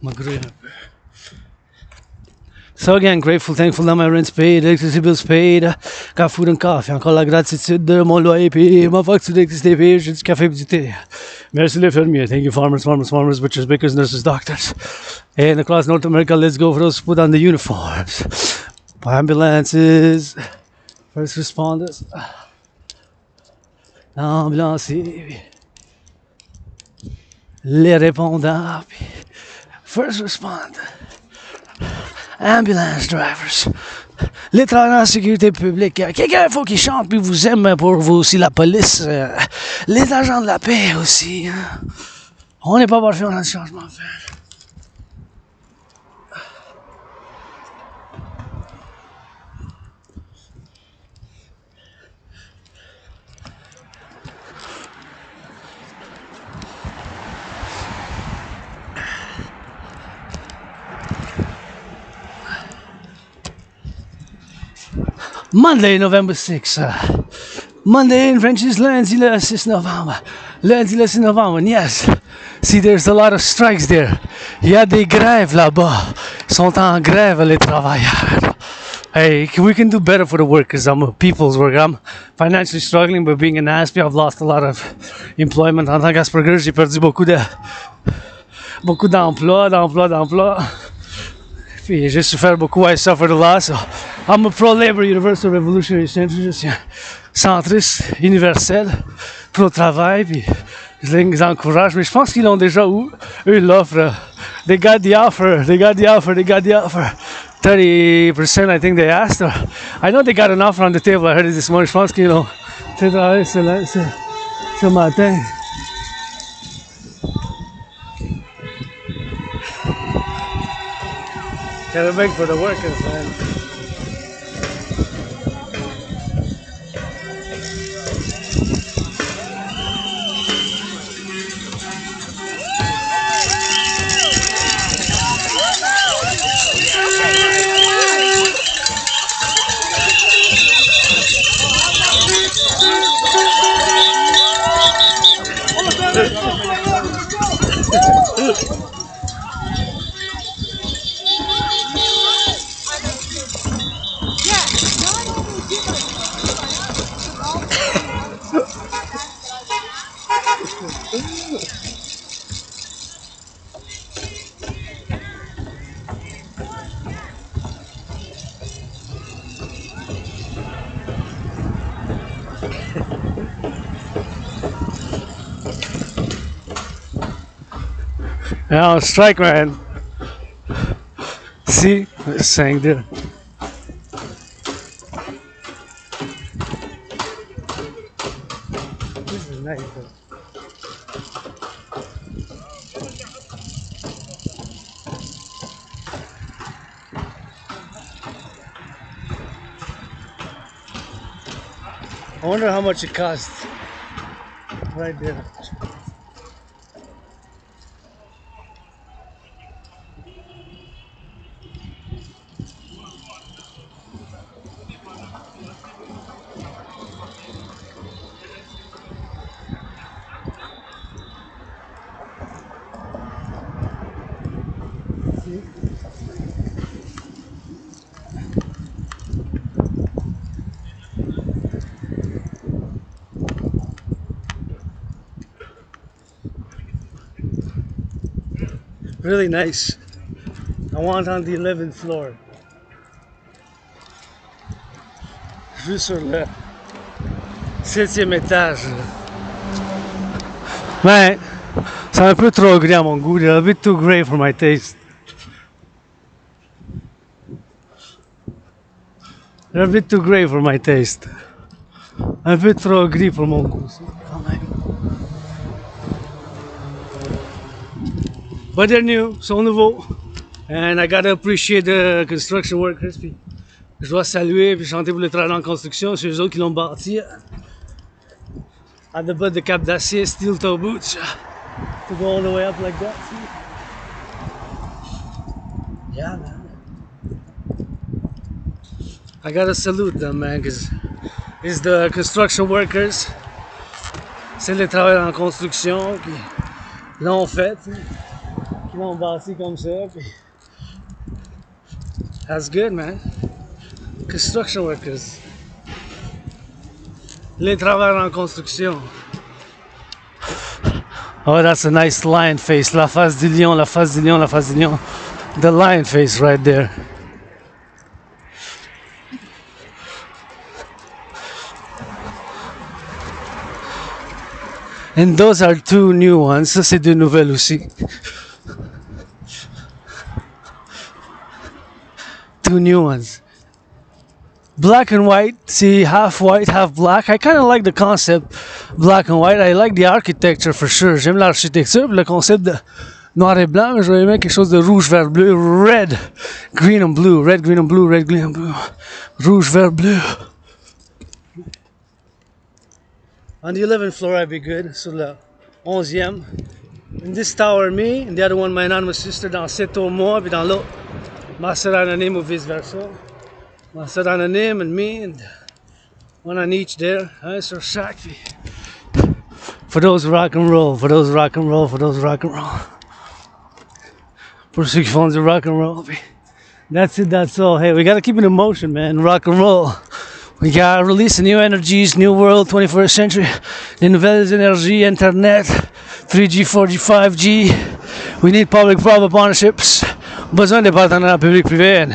[SPEAKER 1] m'agrouille un peu. So again, grateful, thankful that my rent's paid, electricity bills paid, got food and coffee, encore la gratitude de mon loyer payé, ma facture d'électricité payée, j'ai du café et du thé. Merci les fermiers, thank you farmers, butchers, bakers, nurses, doctors. And across North America, let's go for those who put on the uniforms. Ambulances, first responders, ambulanciers, les répondants, first responders. Ambulance drivers, les travailleurs en sécurité publique, quelqu'un faut qu'il chante puis vous aime pour vous aussi, la police, les agents de la paix aussi. Hein. On n'est pas parfait, on a du changement à faire. Monday, November 6. Monday in French is lundi le 6 novembre. Lundi le 6 novembre, yes. See, there's a lot of strikes there. Il y a des grèves là-bas. Ils sont en grève, les travailleurs. Hey, we can do better for the workers. I'm a people's worker. I'm financially struggling, but being an ASP, I've lost a lot of employment. En tant qu'Asperger, j'ai perdu beaucoup d'emplois. Puis j'ai souffert beaucoup, I suffered a lot. So I'm a pro-labor, universal revolutionary centrist, centriste, universel, pro-travail, puis je les encourage. Mais je pense qu'ils l'ont déjà eu. Eux, ils l'offrent. They got the offer, they got the offer, they got the offer. 30% I think they asked. I know they got an offer on the table, I heard it this morning. Je pense qu'ils l'ont fait travailler ce matin. Gotta beg for the workers, man. Yeah, strike, man. See, it's saying there. This is nice. I wonder how much it costs. Right there. Really nice. I want on the 11th floor. Vue sur le 7e étage. Mais c'est un peu trop gris à mon goût. They're a bit too grey for my taste. They're a bit too grey for my taste. Un peu trop gris pour mon goût. Quand même. But they're new, sont nouveaux. And I gotta appreciate the construction workers. Puis je dois saluer puis chanter pour le travail en construction. C'est eux autres qui l'ont bâti. At the bas de cap d'acier, steel toe boots. To go all the way up like that. See? Yeah, man. I gotta salute them, man, because it's the construction workers. C'est les travailleurs en construction qui l'ont fait. Qui l'ont bâti comme ça. Puis that's good, man. Construction workers. Les travailleurs en construction. Oh, that's a nice lion face. La face du lion, la face du lion, la face du lion. The lion face right there. And those are two new ones. Ça, c'est deux nouvelles aussi. Two new ones. Black and white, see, half white, half black. I kind of like the concept black and white. I like the architecture for sure. J'aime l'architecture, le concept de noir et blanc, mais je voulais mettre quelque chose de rouge, vert, bleu, red, green and blue, red, green and blue, red, green and blue, rouge, vert, bleu. On the 11th floor, I'd be good. Sur le 11e. In this tower, me, and the other one, my anonymous sister, dans Cette au moi, puis dans l'autre, ma soeur anonyme ou vice versa. My soeur anonyme and me, and one on each there. Hein, sur chaque. For those rock and roll, for those rock and roll, for those rock and roll. Pour ceux qui font du rock and roll. That's it, that's all. Hey, we gotta keep it in motion, man. Rock and roll. We gotta release the new energies, new world, 21st century. Les nouvelles énergies, internet, 3G, 4G, 5G. We need public-private partnerships. besoin des partenariats public-privé,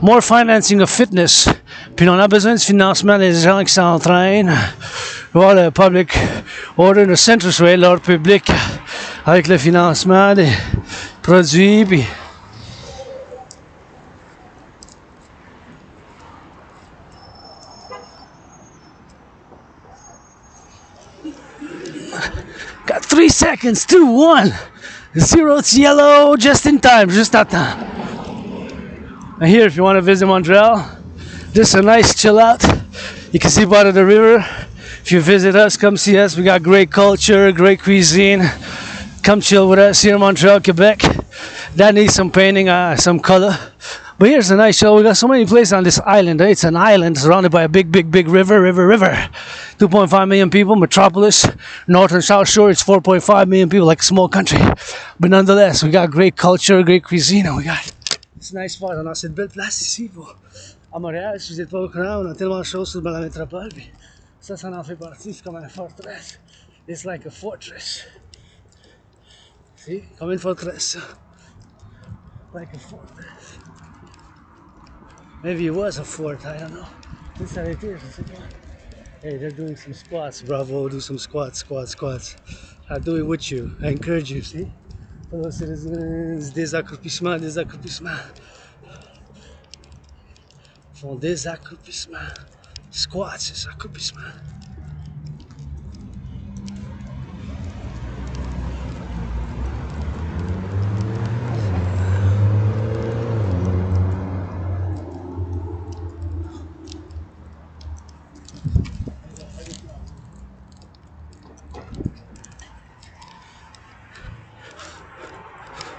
[SPEAKER 1] more financing of fitness. Puis on a besoin de financement des gens qui s'entraînent, voir le public order, le centrist way, l'ordre public, avec le financement des produits, puis got 3 seconds, 2, 1, 0, it's yellow, just in time, juste à temps. And here, if you want to visit Montreal, just a nice chill out. You can see part of the river. If you visit us, come see us. We got great culture, great cuisine. Come chill with us here in Montreal, Quebec. That needs some painting, some color. But here's a nice show. We got so many places on this island. Right? It's an island surrounded by a big river. 2.5 million people, metropolis. North and South Shore, it's 4.5 million people, like a small country. But nonetheless, we got great culture, great cuisine, and we got this nice spot. On a cette belle place ici à Montréal. Si vous n'êtes pas au courant, on a tellement de choses dans la métropole. Puis ça en fait partie. C'est comme une forteresse. It's like a fortress. See? Comme une forteresse. Like a fortress. Maybe it was a fort, I don't know. This right here, hey, they're doing some squats. Bravo, do some squats. I'll do it with you. I encourage you, see? Fellow citizens, des accroupissements. Font des accroupissements. Squats, c'est accroupissement.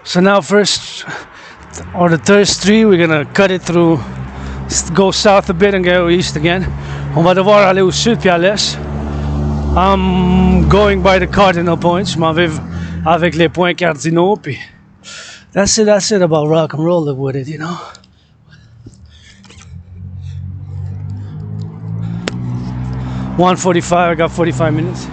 [SPEAKER 1] So now first, on the third street, we're gonna cut it through, go south a bit and go east again. On va devoir aller au sud puis à l'est. I'm going by the cardinal points. Je m'en vais avec les points cardinaux puis that's it about rock and roll with it, you know. $1:45, I got 45 minutes.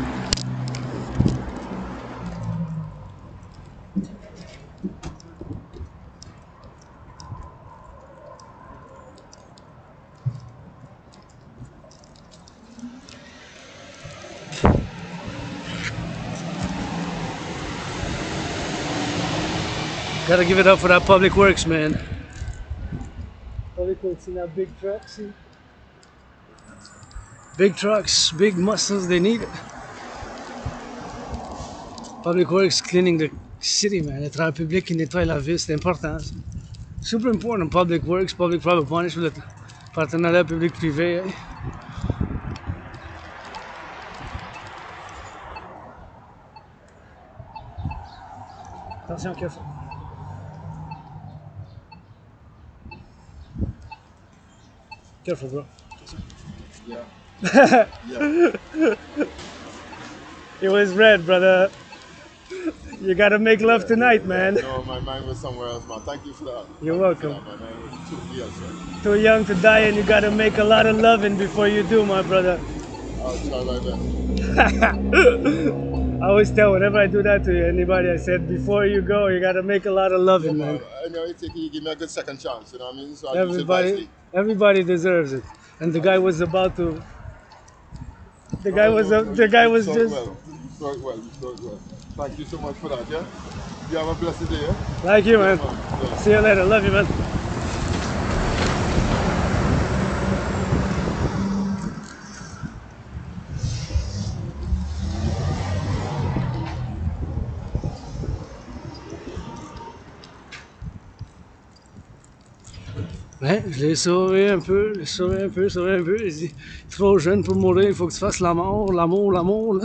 [SPEAKER 1] Gotta give it up for that public works, man. Public works in that big truck, see? Big trucks, big muscles, they need it. Public works cleaning the city, man. Le travail public qui nettoie la ville, c'est important. Super important. Public works, public-private partnership, le partenariat public-privé. Eh? Attention, careful. Careful, bro. Yeah. It was red, brother. You gotta make love tonight, man.
[SPEAKER 2] No, my mind was somewhere else, man. Thank you for that.
[SPEAKER 1] You're welcome.
[SPEAKER 2] My mind was too young, sir.
[SPEAKER 1] Too young to die, and you gotta make a lot of loving before you do, my brother.
[SPEAKER 2] I'll try my best.
[SPEAKER 1] I always tell whenever I do that to anybody, I said, before you go, you gotta make a lot of loving, man.
[SPEAKER 2] I know you give me a good second chance, you know what I mean? So
[SPEAKER 1] everybody deserves it. And the guy was about to. The guy was just.
[SPEAKER 2] Well. Thank you so much for that, yeah? You have a blessed day, yeah?
[SPEAKER 1] Thank you, man.
[SPEAKER 2] Yeah.
[SPEAKER 1] See you later. Love you, man. Ouais, je l'ai sauvé un peu. Il dit, trop jeune pour mourir, il faut que tu fasses l'amour, là,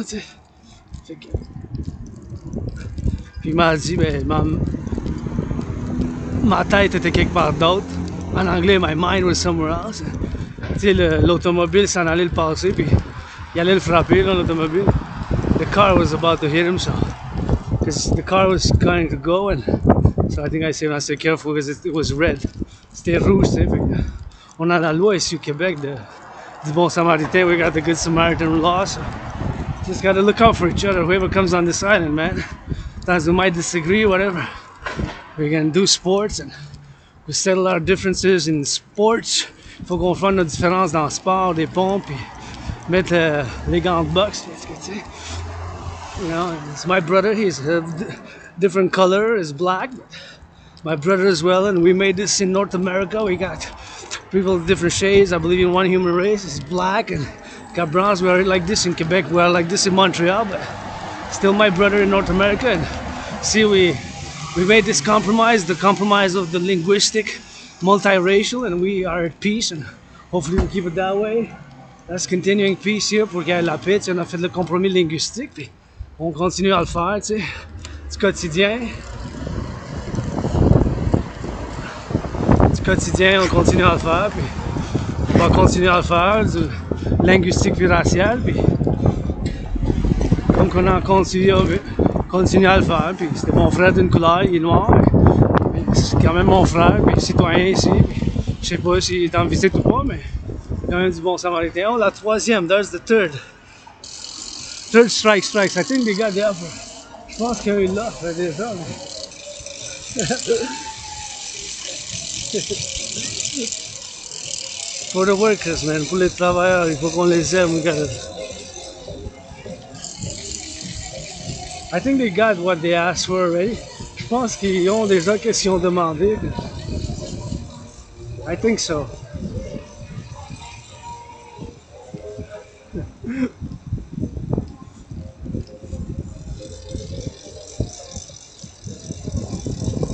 [SPEAKER 1] tu sais. Puis il m'a dit, ben, ma tête était quelque part d'autre. En anglais, my mind was somewhere else. Tu sais, l'automobile s'en allait le passer, puis il allait le frapper, là, l'automobile. The car was about to hit him, so. Because the car was going to go, and so I think I said careful because it was red. C'était rouge, tu sais. On a la loi ici au Québec du bon samaritain. We got the good Samaritan law, so just gotta look out for each other. Whoever comes on this island, man. Sometimes we might disagree, whatever. We can do sports and we settle our differences in sports. Il faut qu'on fasse nos différences dans le sport, des ponts, puis mettre les gants de boxe. You know, it's my brother. He's a different color. It's black. My brother as well, and we made this in North America. We got people of different shades. I believe in one human race. It's black and got browns. We are like this in Quebec. We are like this in Montreal, but still my brother in North America. And see, we made this compromise, the compromise of the linguistic, multiracial, and we are at peace, and hopefully we'll keep it that way. That's continuing peace here pour qu'il y ait la paix. On a fait le compromis linguistique, puis on continue à le faire, tu sais. Du quotidien. Du quotidien, on continue à le faire, puis on va continuer à le faire, du linguistique puis racial, puis comme on a continué à le faire, puis c'était mon frère d'une couleur, il est noir, mais c'est quand même mon frère, puis citoyen ici, puis je sais pas s'il est en visite ou pas, mais quand même du bon samaritain. Oh, la troisième, there's the third. Third strikes. I think they got the upper. Je pense qu'il y a eu l'offre déjà, mais... For the workers, man, pour les travailleurs, il faut qu'on les aime. We gotta... I think they got what they asked for already. Je pense qu'ils ont déjà qu'est-ce qu'ils ont demandé. I think so.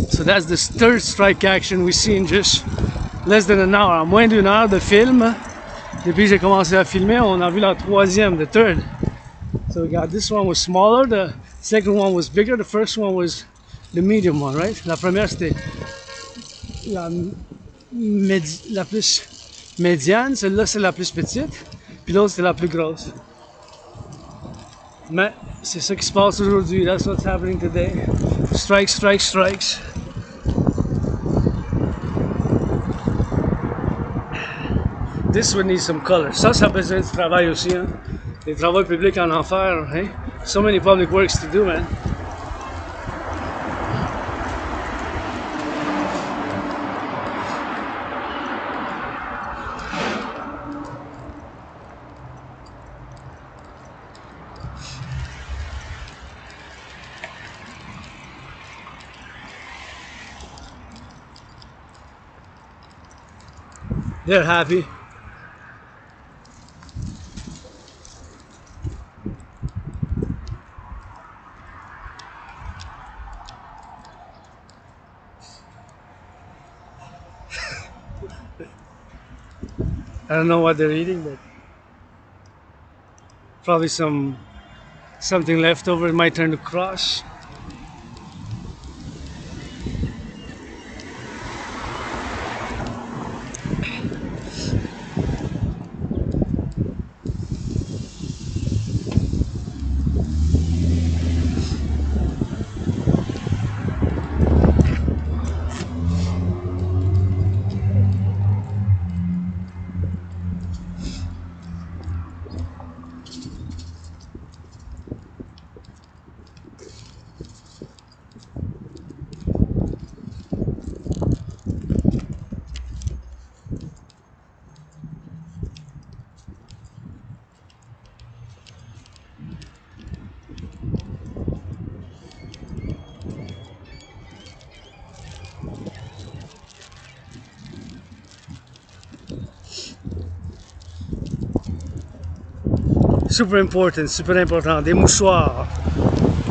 [SPEAKER 1] So that's the third strike action we see in just less than an hour. En moins d'une heure de film, depuis que j'ai commencé à filmer, on a vu la troisième, the third. So we got this one was smaller, the second one was bigger, the first one was the medium one, right? La première c'était la plus médiane, celle-là c'est la plus petite, puis l'autre c'est la plus grosse. Mais c'est ça qui se passe aujourd'hui, that's what's happening today. Strikes. This would need some color. Ça a besoin du travail aussi, hein. Les travaux publics en enfer, hein. So many public works to do, man. They're happy. I don't know what they're eating, but probably something left over. It might turn to crush. Super important. Des mouchoirs,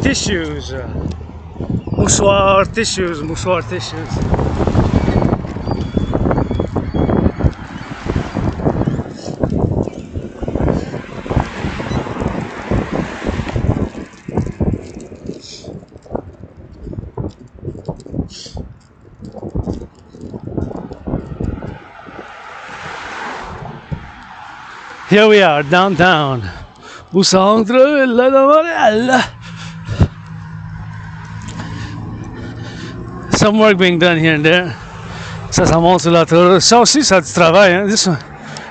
[SPEAKER 1] tissues. Mouchoirs, tissues. Here we are, downtown. Au centre de Montréal. Some work being done here and there. Ça monte sur la tour. Ça aussi, ça a du travail. Hein? This one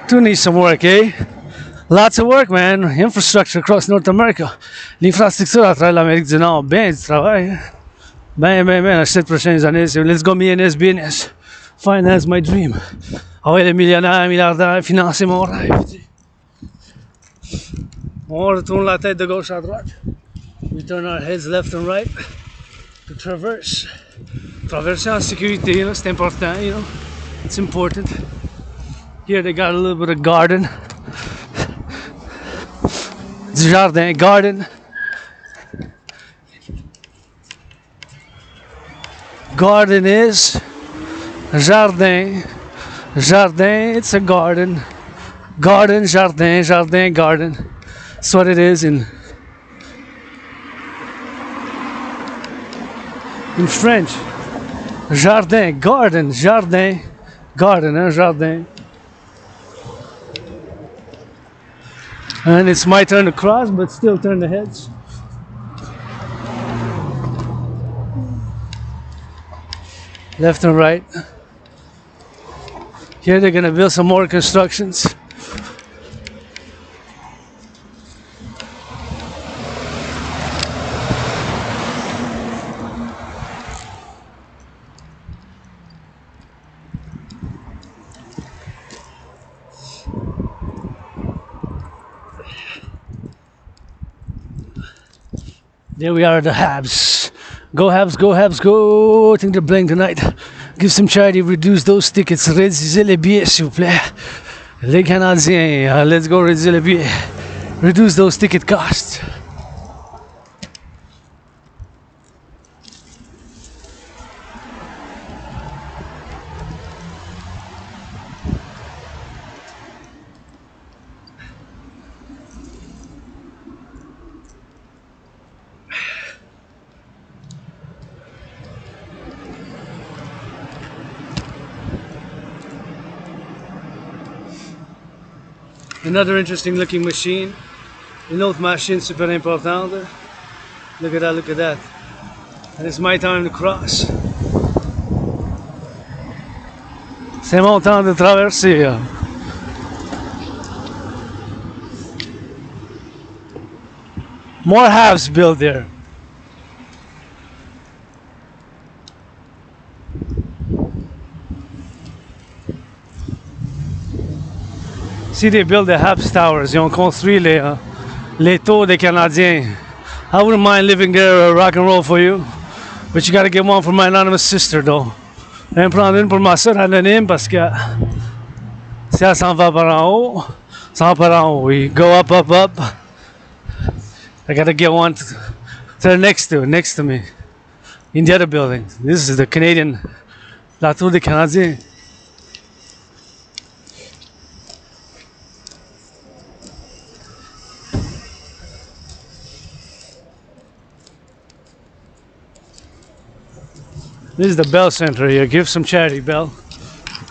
[SPEAKER 1] too needs some work, eh? Lots of work, man. Infrastructure across North America. L'infrastructure à travers l'Amérique du Nord. Ben du travail. Hein? Ben, les 7 prochaines années. Let's go business. finance my dream. Ah ouais, le millionnaire, milliardaire, financer mon rêve. On retourne la tête de gauche à droite. We turn our heads left and right to traverse. Traverser en sécurité, you know, c'est important, you know. It's important. Here they got a little bit of garden. Du jardin, garden. Garden is jardin. Jardin, it's a garden. Garden, jardin, jardin, garden. That's what it is in French. Jardin, garden, jardin, garden, hein, jardin. And it's my turn to cross, but still turn the heads. Left and right. Here they're gonna build some more constructions. There we are at the Habs. Go Habs, go Habs, go! I think they're playing tonight. Give some charity, reduce those tickets. Réduisez les billets, s'il vous plaît. Les Canadiens, let's go réduire les billets. Reduce those ticket costs. Another interesting looking machine. Une autre machine super importante. Look at that, look at that. And it's my time to cross. C'est mon temps de traverser. More halves built there. See, they built the Habs Towers. Ils ont construit les tours des Canadiens. I wouldn't mind living there, rock and roll for you. But you gotta get one for my anonymous sister, though. Je vais me prendre une pour ma soeur anonyme parce que si elle s'en va par en haut, ça va par en haut. We go up, up, up. I gotta get one to next to me. In the other building. This is the Canadian, la tour des Canadiens. This is the Bell Center here. Give some charity, Bell.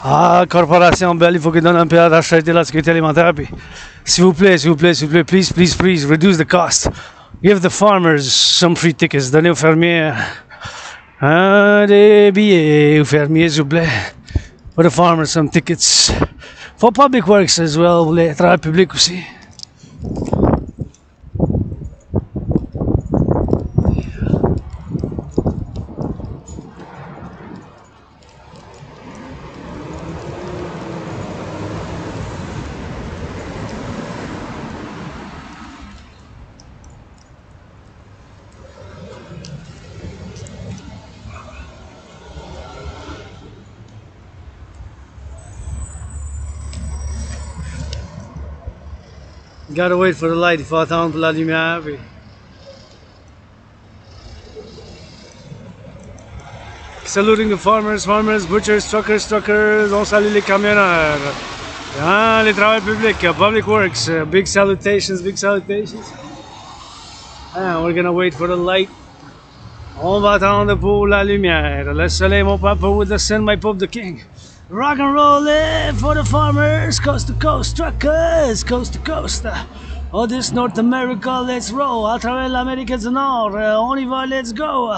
[SPEAKER 1] Ah, corporation Bell, il faut qu'ils donnent un peu d'acheter la sécurité alimentaire. Puis, s'il vous plaît, please, please, please, reduce the cost. Give the farmers some free tickets. Donnez aux fermiers des billets aux fermiers, s'il vous plaît. For the farmers, some tickets. For public works as well, pour les travailleurs publics aussi. Gotta wait for the light, il faut attendre pour la lumière. Puis... Saluting the farmers, butchers, truckers, on salue les camionneurs. Ah, les travailleurs publics, public works, big salutations. Ah, we're gonna wait for the light. On va attendre pour la lumière. Le soleil, mon papa, with the sun, my Pope the King. Rock and roll it for the farmers, coast to coast, truckers, coast to coast. Oh, this North America, let's roll. À travers l'Amérique du Nord, on y va, let's go.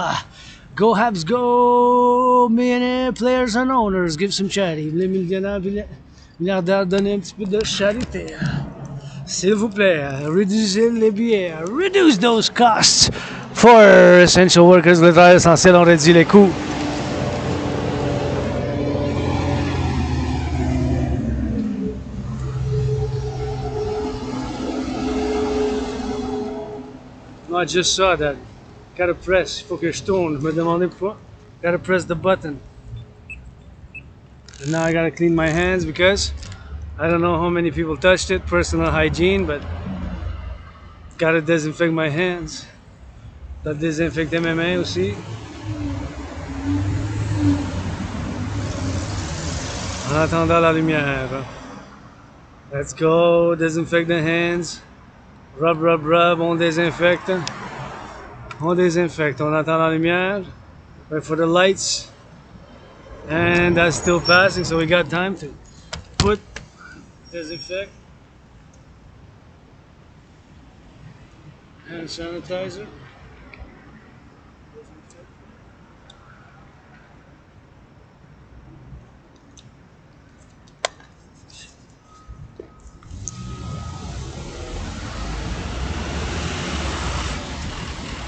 [SPEAKER 1] Go Habs, go! Millionaire players and owners, give some charity. Les millionnaires, milliardaires, donnez un petit peu de charité. S'il vous plaît, réduisez les billets. Reduce those costs. For essential workers, les travailleurs essentiels ont réduit les coûts. I just saw that. Gotta press. Il faut que je tourne. Je me demandais pourquoi. Gotta press the button. And now I gotta clean my hands because I don't know how many people touched it. Personal hygiene, but gotta disinfect my hands. Dois désinfecter mes mains aussi. En attendant la lumière. Let's go. Disinfect the hands. Rub, rub, rub. On désinfecte. On désinfecte. On attend la lumière. Wait for the lights. And that's still passing, so we got time to put disinfect. Hand sanitizer.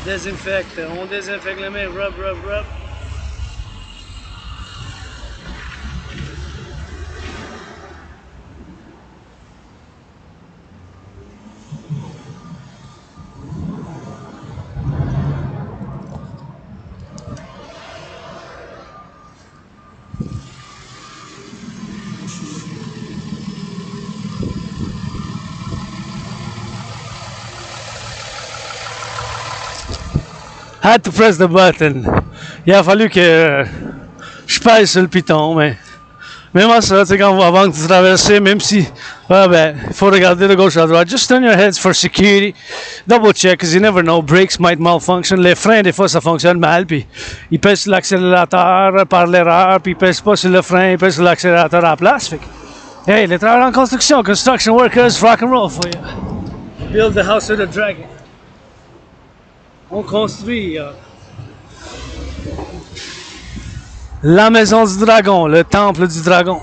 [SPEAKER 1] Désinfecte. On désinfecte les mains. Rub, rub, rub. Had to press the button. Il a fallu que je pèse sur le piton, mais même à ça, tu sais, avant que tu traverses, même si, il faut regarder de gauche à droite. Just turn your heads for security. Double check, because you never know, brakes might malfunction. Les freins, des fois, ça fonctionne mal, puis ils pèsent sur l'accélérateur par l'erreur, puis ils pèsent pas sur le frein, ils pèsent sur l'accélérateur à la place. Fait que, hey, les travailleurs en construction, construction workers, rock and roll for you. Build the house of the dragon. On construit la maison du dragon, le temple du dragon.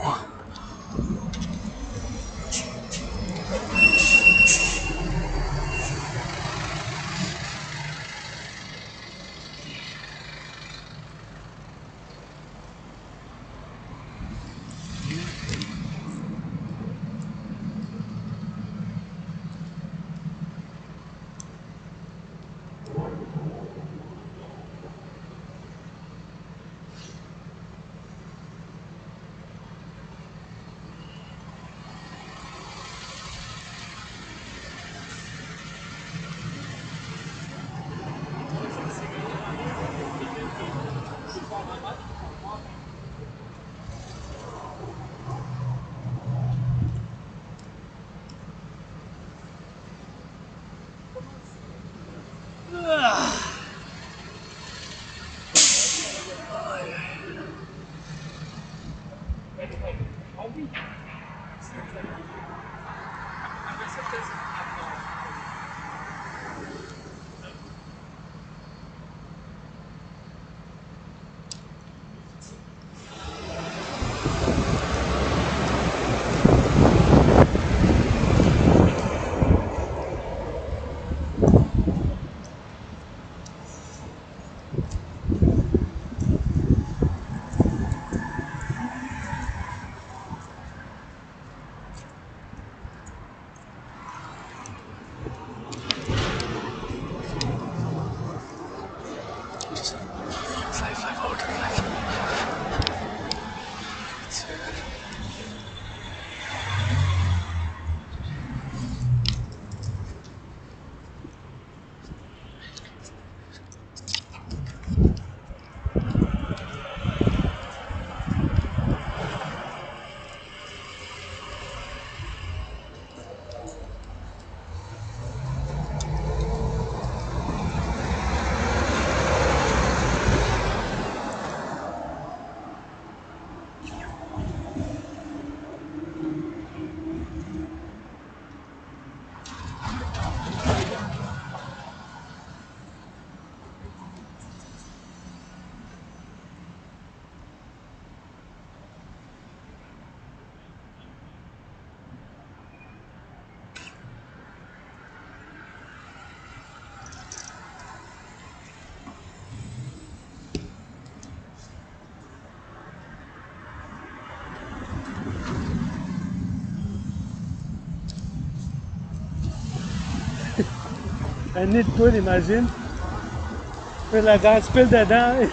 [SPEAKER 1] Un nid de poule, imagine. Tu fais de la danse, tu piles dedans.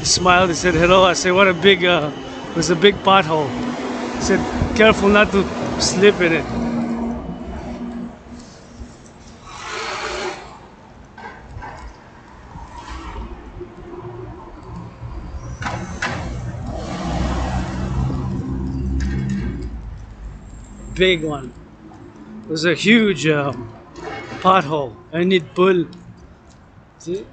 [SPEAKER 1] He smiled, he said hello. I said, what a big, it was a big pothole. He said, careful not to slip in it. Big one. It was a huge pothole. I need pull. See?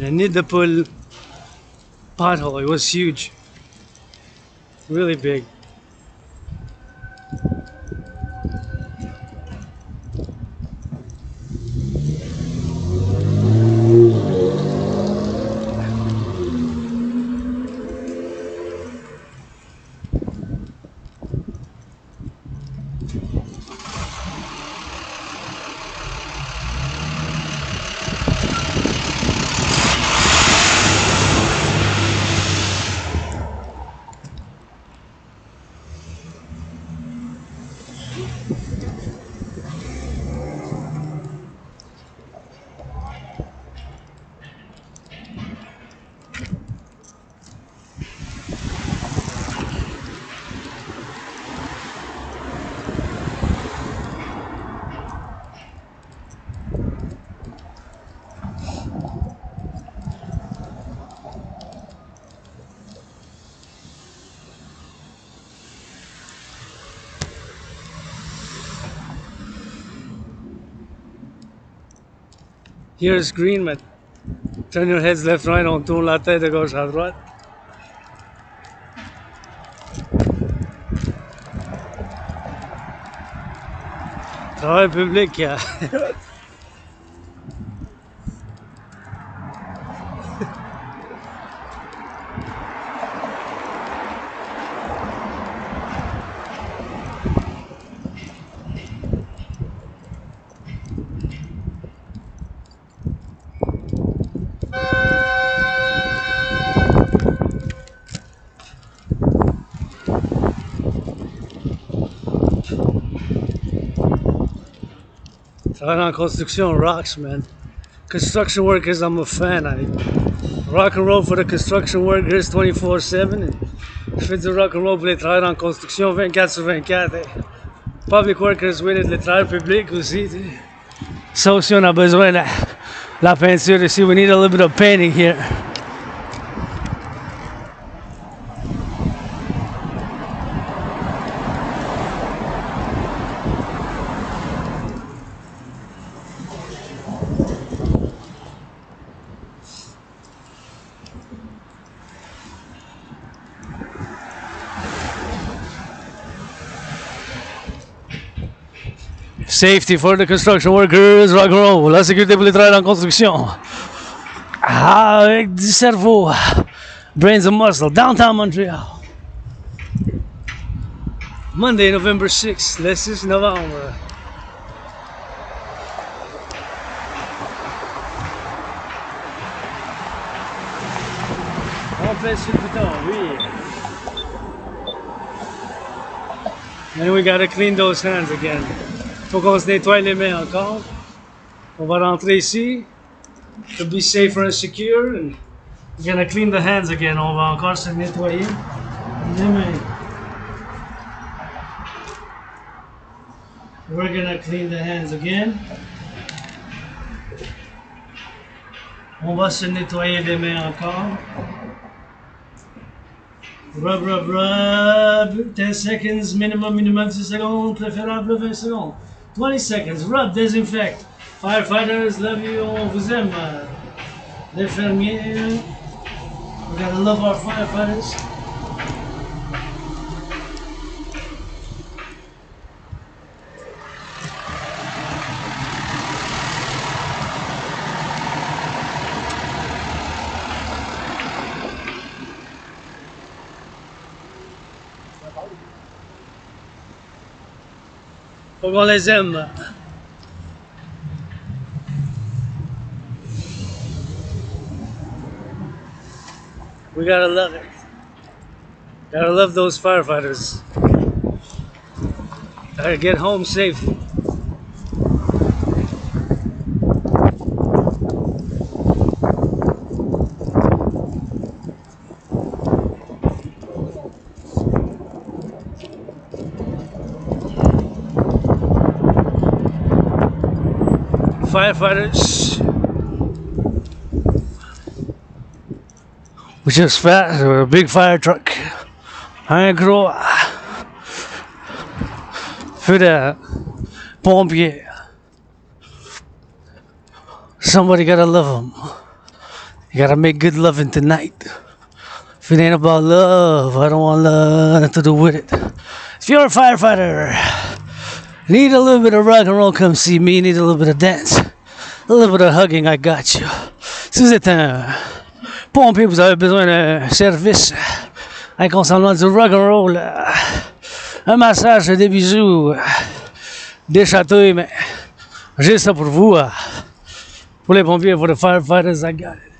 [SPEAKER 1] I need the pull pothole. It was huge. Really big. Here's green, but turn your heads left, right, on tourne la tête de gauche à droite. Travail public, yeah. Travail en construction rocks, man. Construction workers, I'm a fan. I rock and roll for the construction workers 24/7. Je fais du rock and roll pour les travailleurs en construction 24/24. Public workers with it, les travailleurs publics aussi. Ça aussi, on a besoin de la peinture ici. We need a little bit of painting here. Safety for the construction workers, rock and roll. La sécurité pour les travailleurs en construction. Ah, avec du cerveau. Brains and muscle. Downtown Montreal. Monday, November 6th. Le 6 novembre. On pèse sur le bouton, oui. And we gotta clean those hands again. Faut qu'on se nettoie les mains encore. On va rentrer ici. To be safer and secure. And we're gonna clean the hands again. On va encore se nettoyer les mains. We're gonna clean the hands again. On va se nettoyer les mains encore. Rub, rub, rub. 10 seconds, minimum 10 secondes, préférable 20 secondes. 20 seconds, rub, disinfect. Firefighters, love you, on vous aime. Les fermiers, we gotta love our firefighters. Faut qu'on les aime. We gotta love it. Gotta love those firefighters. Gotta get home safely. Firefighters. We just fast with a big fire truck. Un gros feu de pompier. Somebody gotta love them. You gotta make good loving tonight. If it ain't about love, I don't want nothing to do with it. If you're a firefighter, need a little bit of rock and roll, come see me. Need a little bit of dance, a little bit of hugging, I got you. Si vous êtes un pompier, vous avez besoin d'un service concernant du rock and roll, un massage, des bisous, des chatouilles, mais j'ai ça pour vous, pour les pompiers, pour les firefighters, I got it.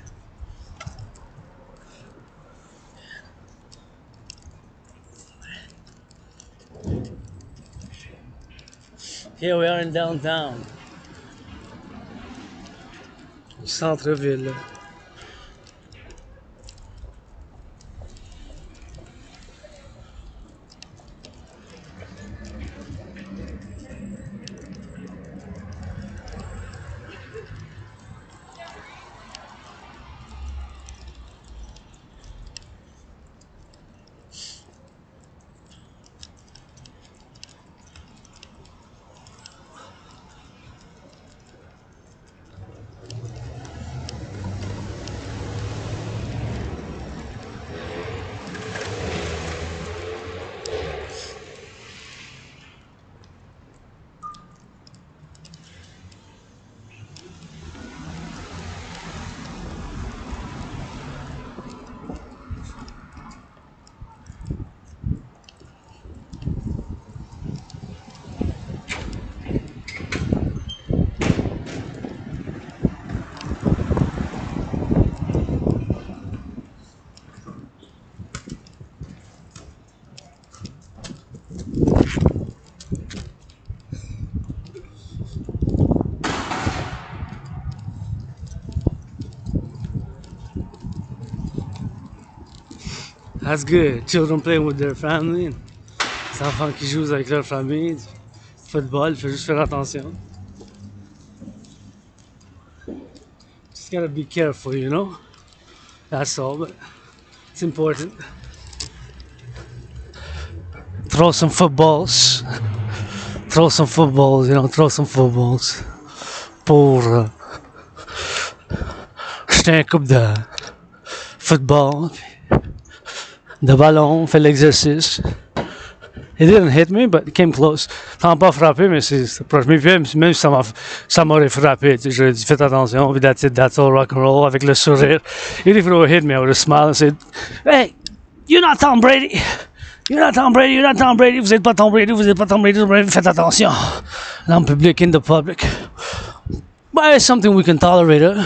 [SPEAKER 1] Here we are in downtown. Au centre-ville. That's good. Children playing with their family. Les enfants qui jouent avec leur famille. Football, il faut juste faire attention. Just gotta be careful, you know? That's all, but it's important. Throw some footballs. Throw some footballs, you know, throw some footballs. Pour jeter un coupe de football. De ballon, fait l'exercice. It didn't hit me, but it came close. Ça m'a pas frappé, mais c'est proche. Mais même si ça m'aurait frappé, j'aurais dit faites attention, that's it, that's all rock and roll, avec le sourire. Even if it would hit me, I would have smiled and said, hey, you're not Tom Brady. You're not Tom Brady, you're not Tom Brady. Vous êtes pas Tom Brady, vous êtes pas Tom Brady, faites attention. En public, in the public. But it's something we can tolerate.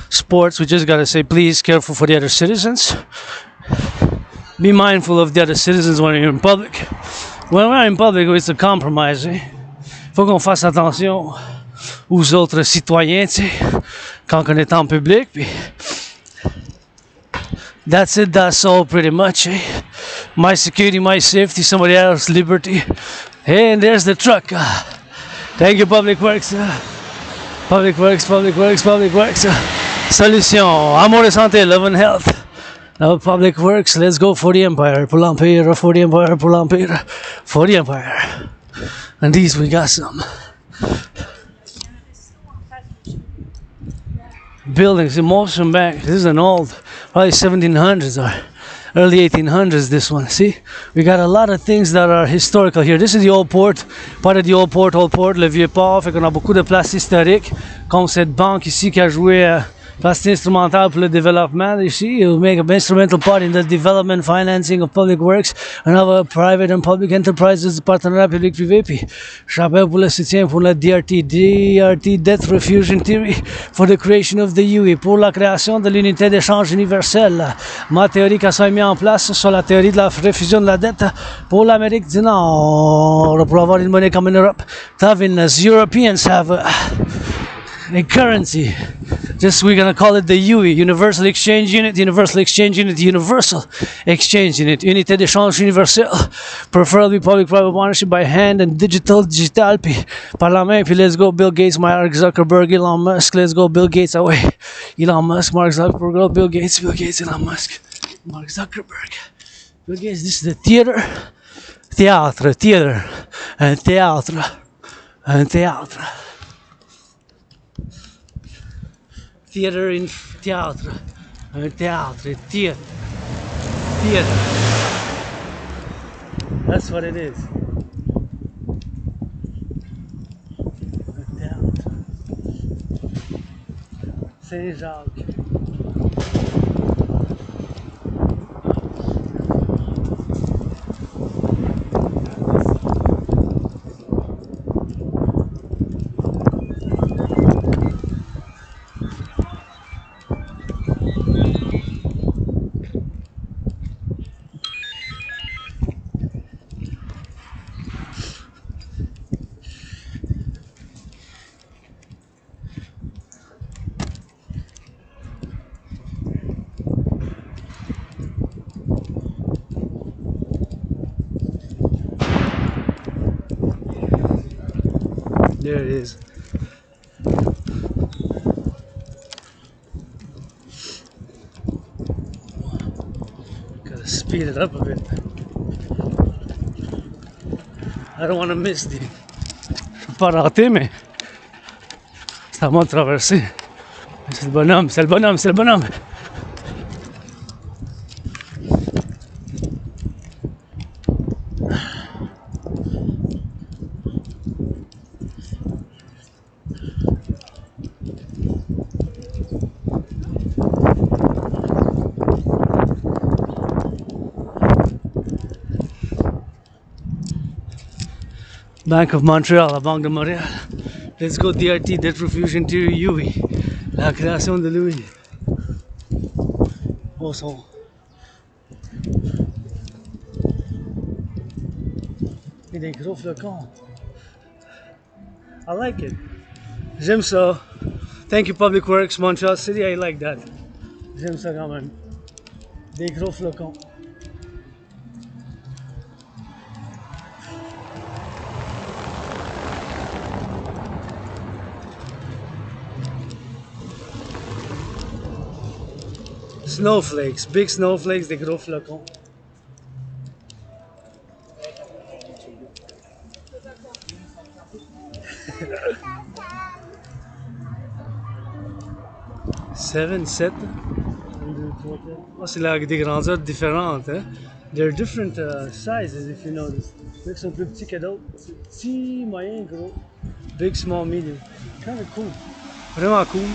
[SPEAKER 1] Sports, we just gotta say, please, careful for the other citizens. Be mindful of the other citizens when you're in public. When we're in public, it's a compromise. Faut qu'on fasse attention aux autres citoyens, tu sais, quand on est en public. Puis that's it, that's all pretty much. My security, my safety, somebody else's liberty. Hey, and there's the truck. Thank you, Public Works. Public Works, Public Works, Public Works. Solution, amour et santé, love and health. Now Public Works, let's go for the Empire, pour l'Empire, for the Empire, pour l'Empire, for the Empire. And these we got some. Buildings, most of them back. This is an old, probably 1700s or early 1800s, this one. See? We got a lot of things that are historical here. This is the old port, part of the old port, le vieux port. Fait qu'on a beaucoup de places historiques, comme cette banque ici qui a joué Partie instrumentale pour le développement ici. You make an instrumental part in the development financing of public works and other private and public enterprises, partenariat public-privé. Puis j'appelle pour le soutien pour la DRT, Debt Refusion Theory, for the creation of the UE, pour la création de l'unité d'échange universelle. Ma théorie qui a mis en place sur la théorie de la refusion de la dette pour l'Amérique du Nord, pour avoir une monnaie comme en Europe. As Europeans have a currency. Just we're gonna call it the UE, Universal Exchange Unit, Universal Exchange Unit, Universal Exchange Unit, Unité d'échange universelle, preferably public-private partnership by hand and digital, puis par la main, puis let's go Bill Gates, Mark Zuckerberg, Elon Musk, let's go Bill Gates away. Elon Musk, Mark Zuckerberg, Bill Gates, Elon Musk, Mark Zuckerberg. Bill Gates, this is the theater, un théâtre. Theater in théâtre, un théâtre, theater. That's what it is. Un théâtre. Saint-Jacques. There it is. Gotta speed it up a bit. I don't want to miss the. Je peux pas rater, mais c'est à moi de traverser. C'est le bonhomme. Bank of Montreal, la Banque de Montréal. Let's go DRT, Debt Refusion Theory, UE. La création de l'UE. Oh, son. Et des gros flocons. I like it. J'aime ça. Thank you, Public Works, Montreal City. I like that. J'aime ça quand même. Des gros flocons. Snowflakes, big snowflakes, des gros flocons. Cette. Oh, c'est là des grandeurs différentes. Hein? There are different sizes if you notice. Ils sont plus petits que d'autres. Petit, moyen, gros. Big, small, medium. Kind of cool. Vraiment cool.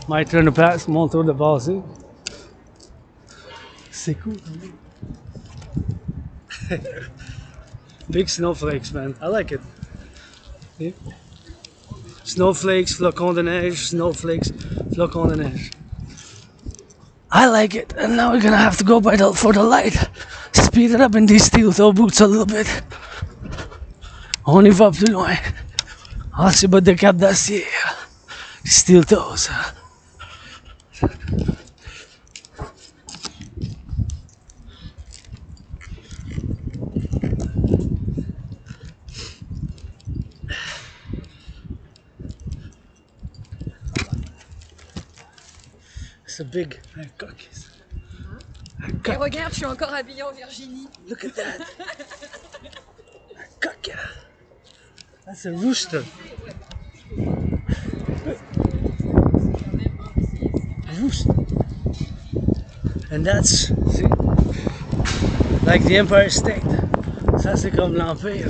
[SPEAKER 1] My turn to pass, mon tour de passer. C'est cool. Big snowflakes, man. I like it. Yeah. Snowflakes, flocons de neige, snowflakes, flocons de neige. I like it. And now we're gonna have to go for the light. Speed it up in these steel toe boots a little bit. On y va plus loin. Ah, c'est pas de cap d'acier. Steel toes. It's a big cock.
[SPEAKER 3] Et regarde, je suis encore habillée en Virginie.
[SPEAKER 1] Look at that. A cock. That's a rooster. Rooster. And that's, see, like the Empire State. Ça c'est comme l'Empire.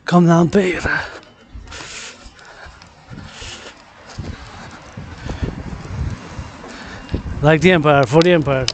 [SPEAKER 1] Comme l'Empire. Like the Empire, for the Empire.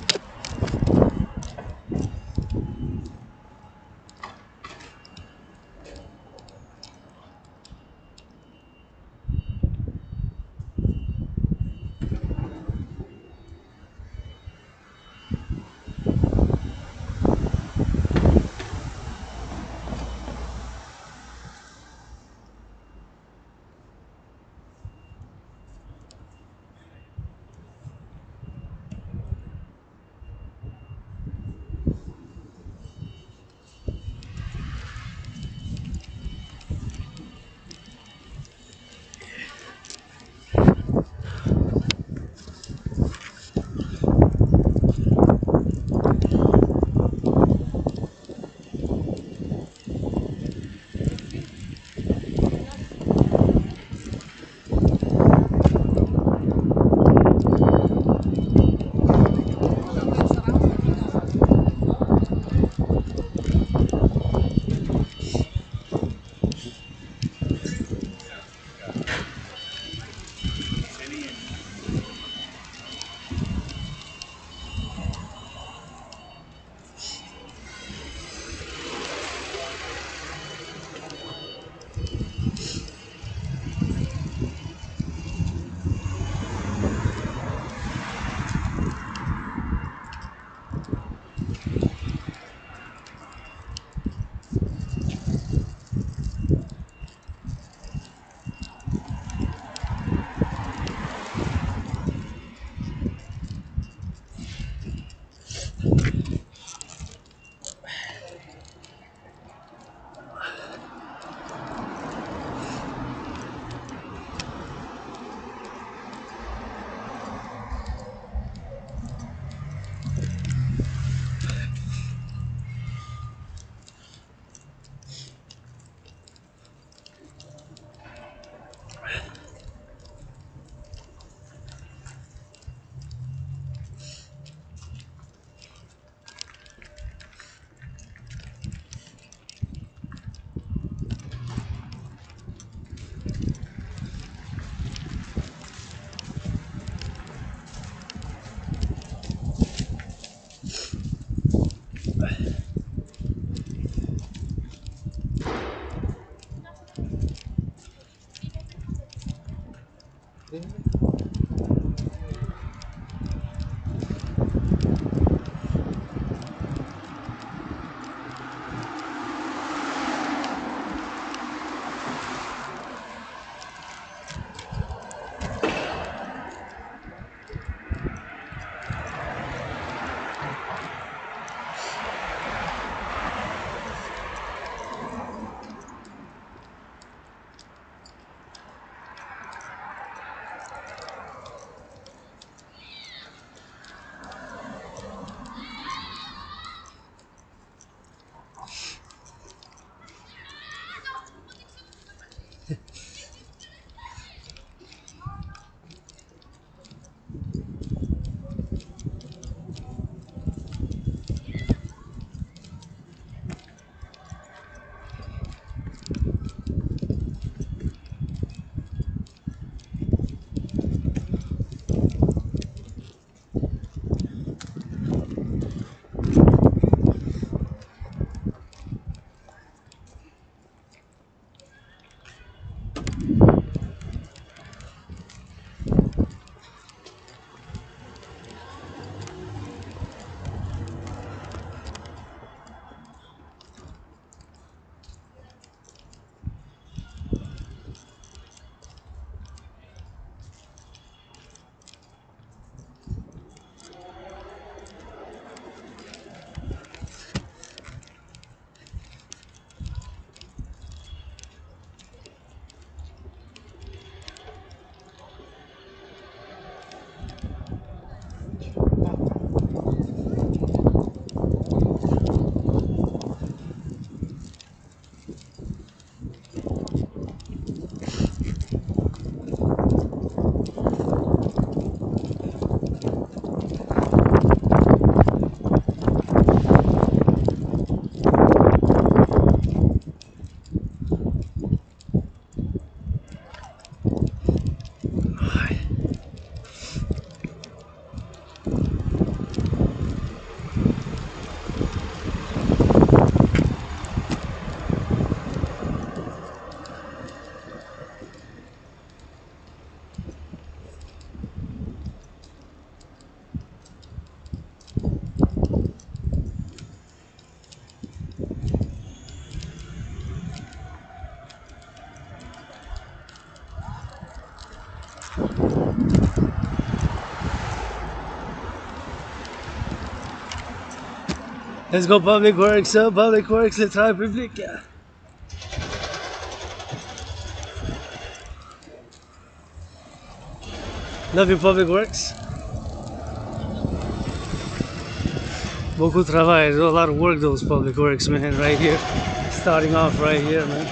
[SPEAKER 1] Let's go Public Works, Public Works, le travail public. Love your Public Works. Beaucoup de travail, there's a lot of work those Public Works, man, right here. Starting off right here, man.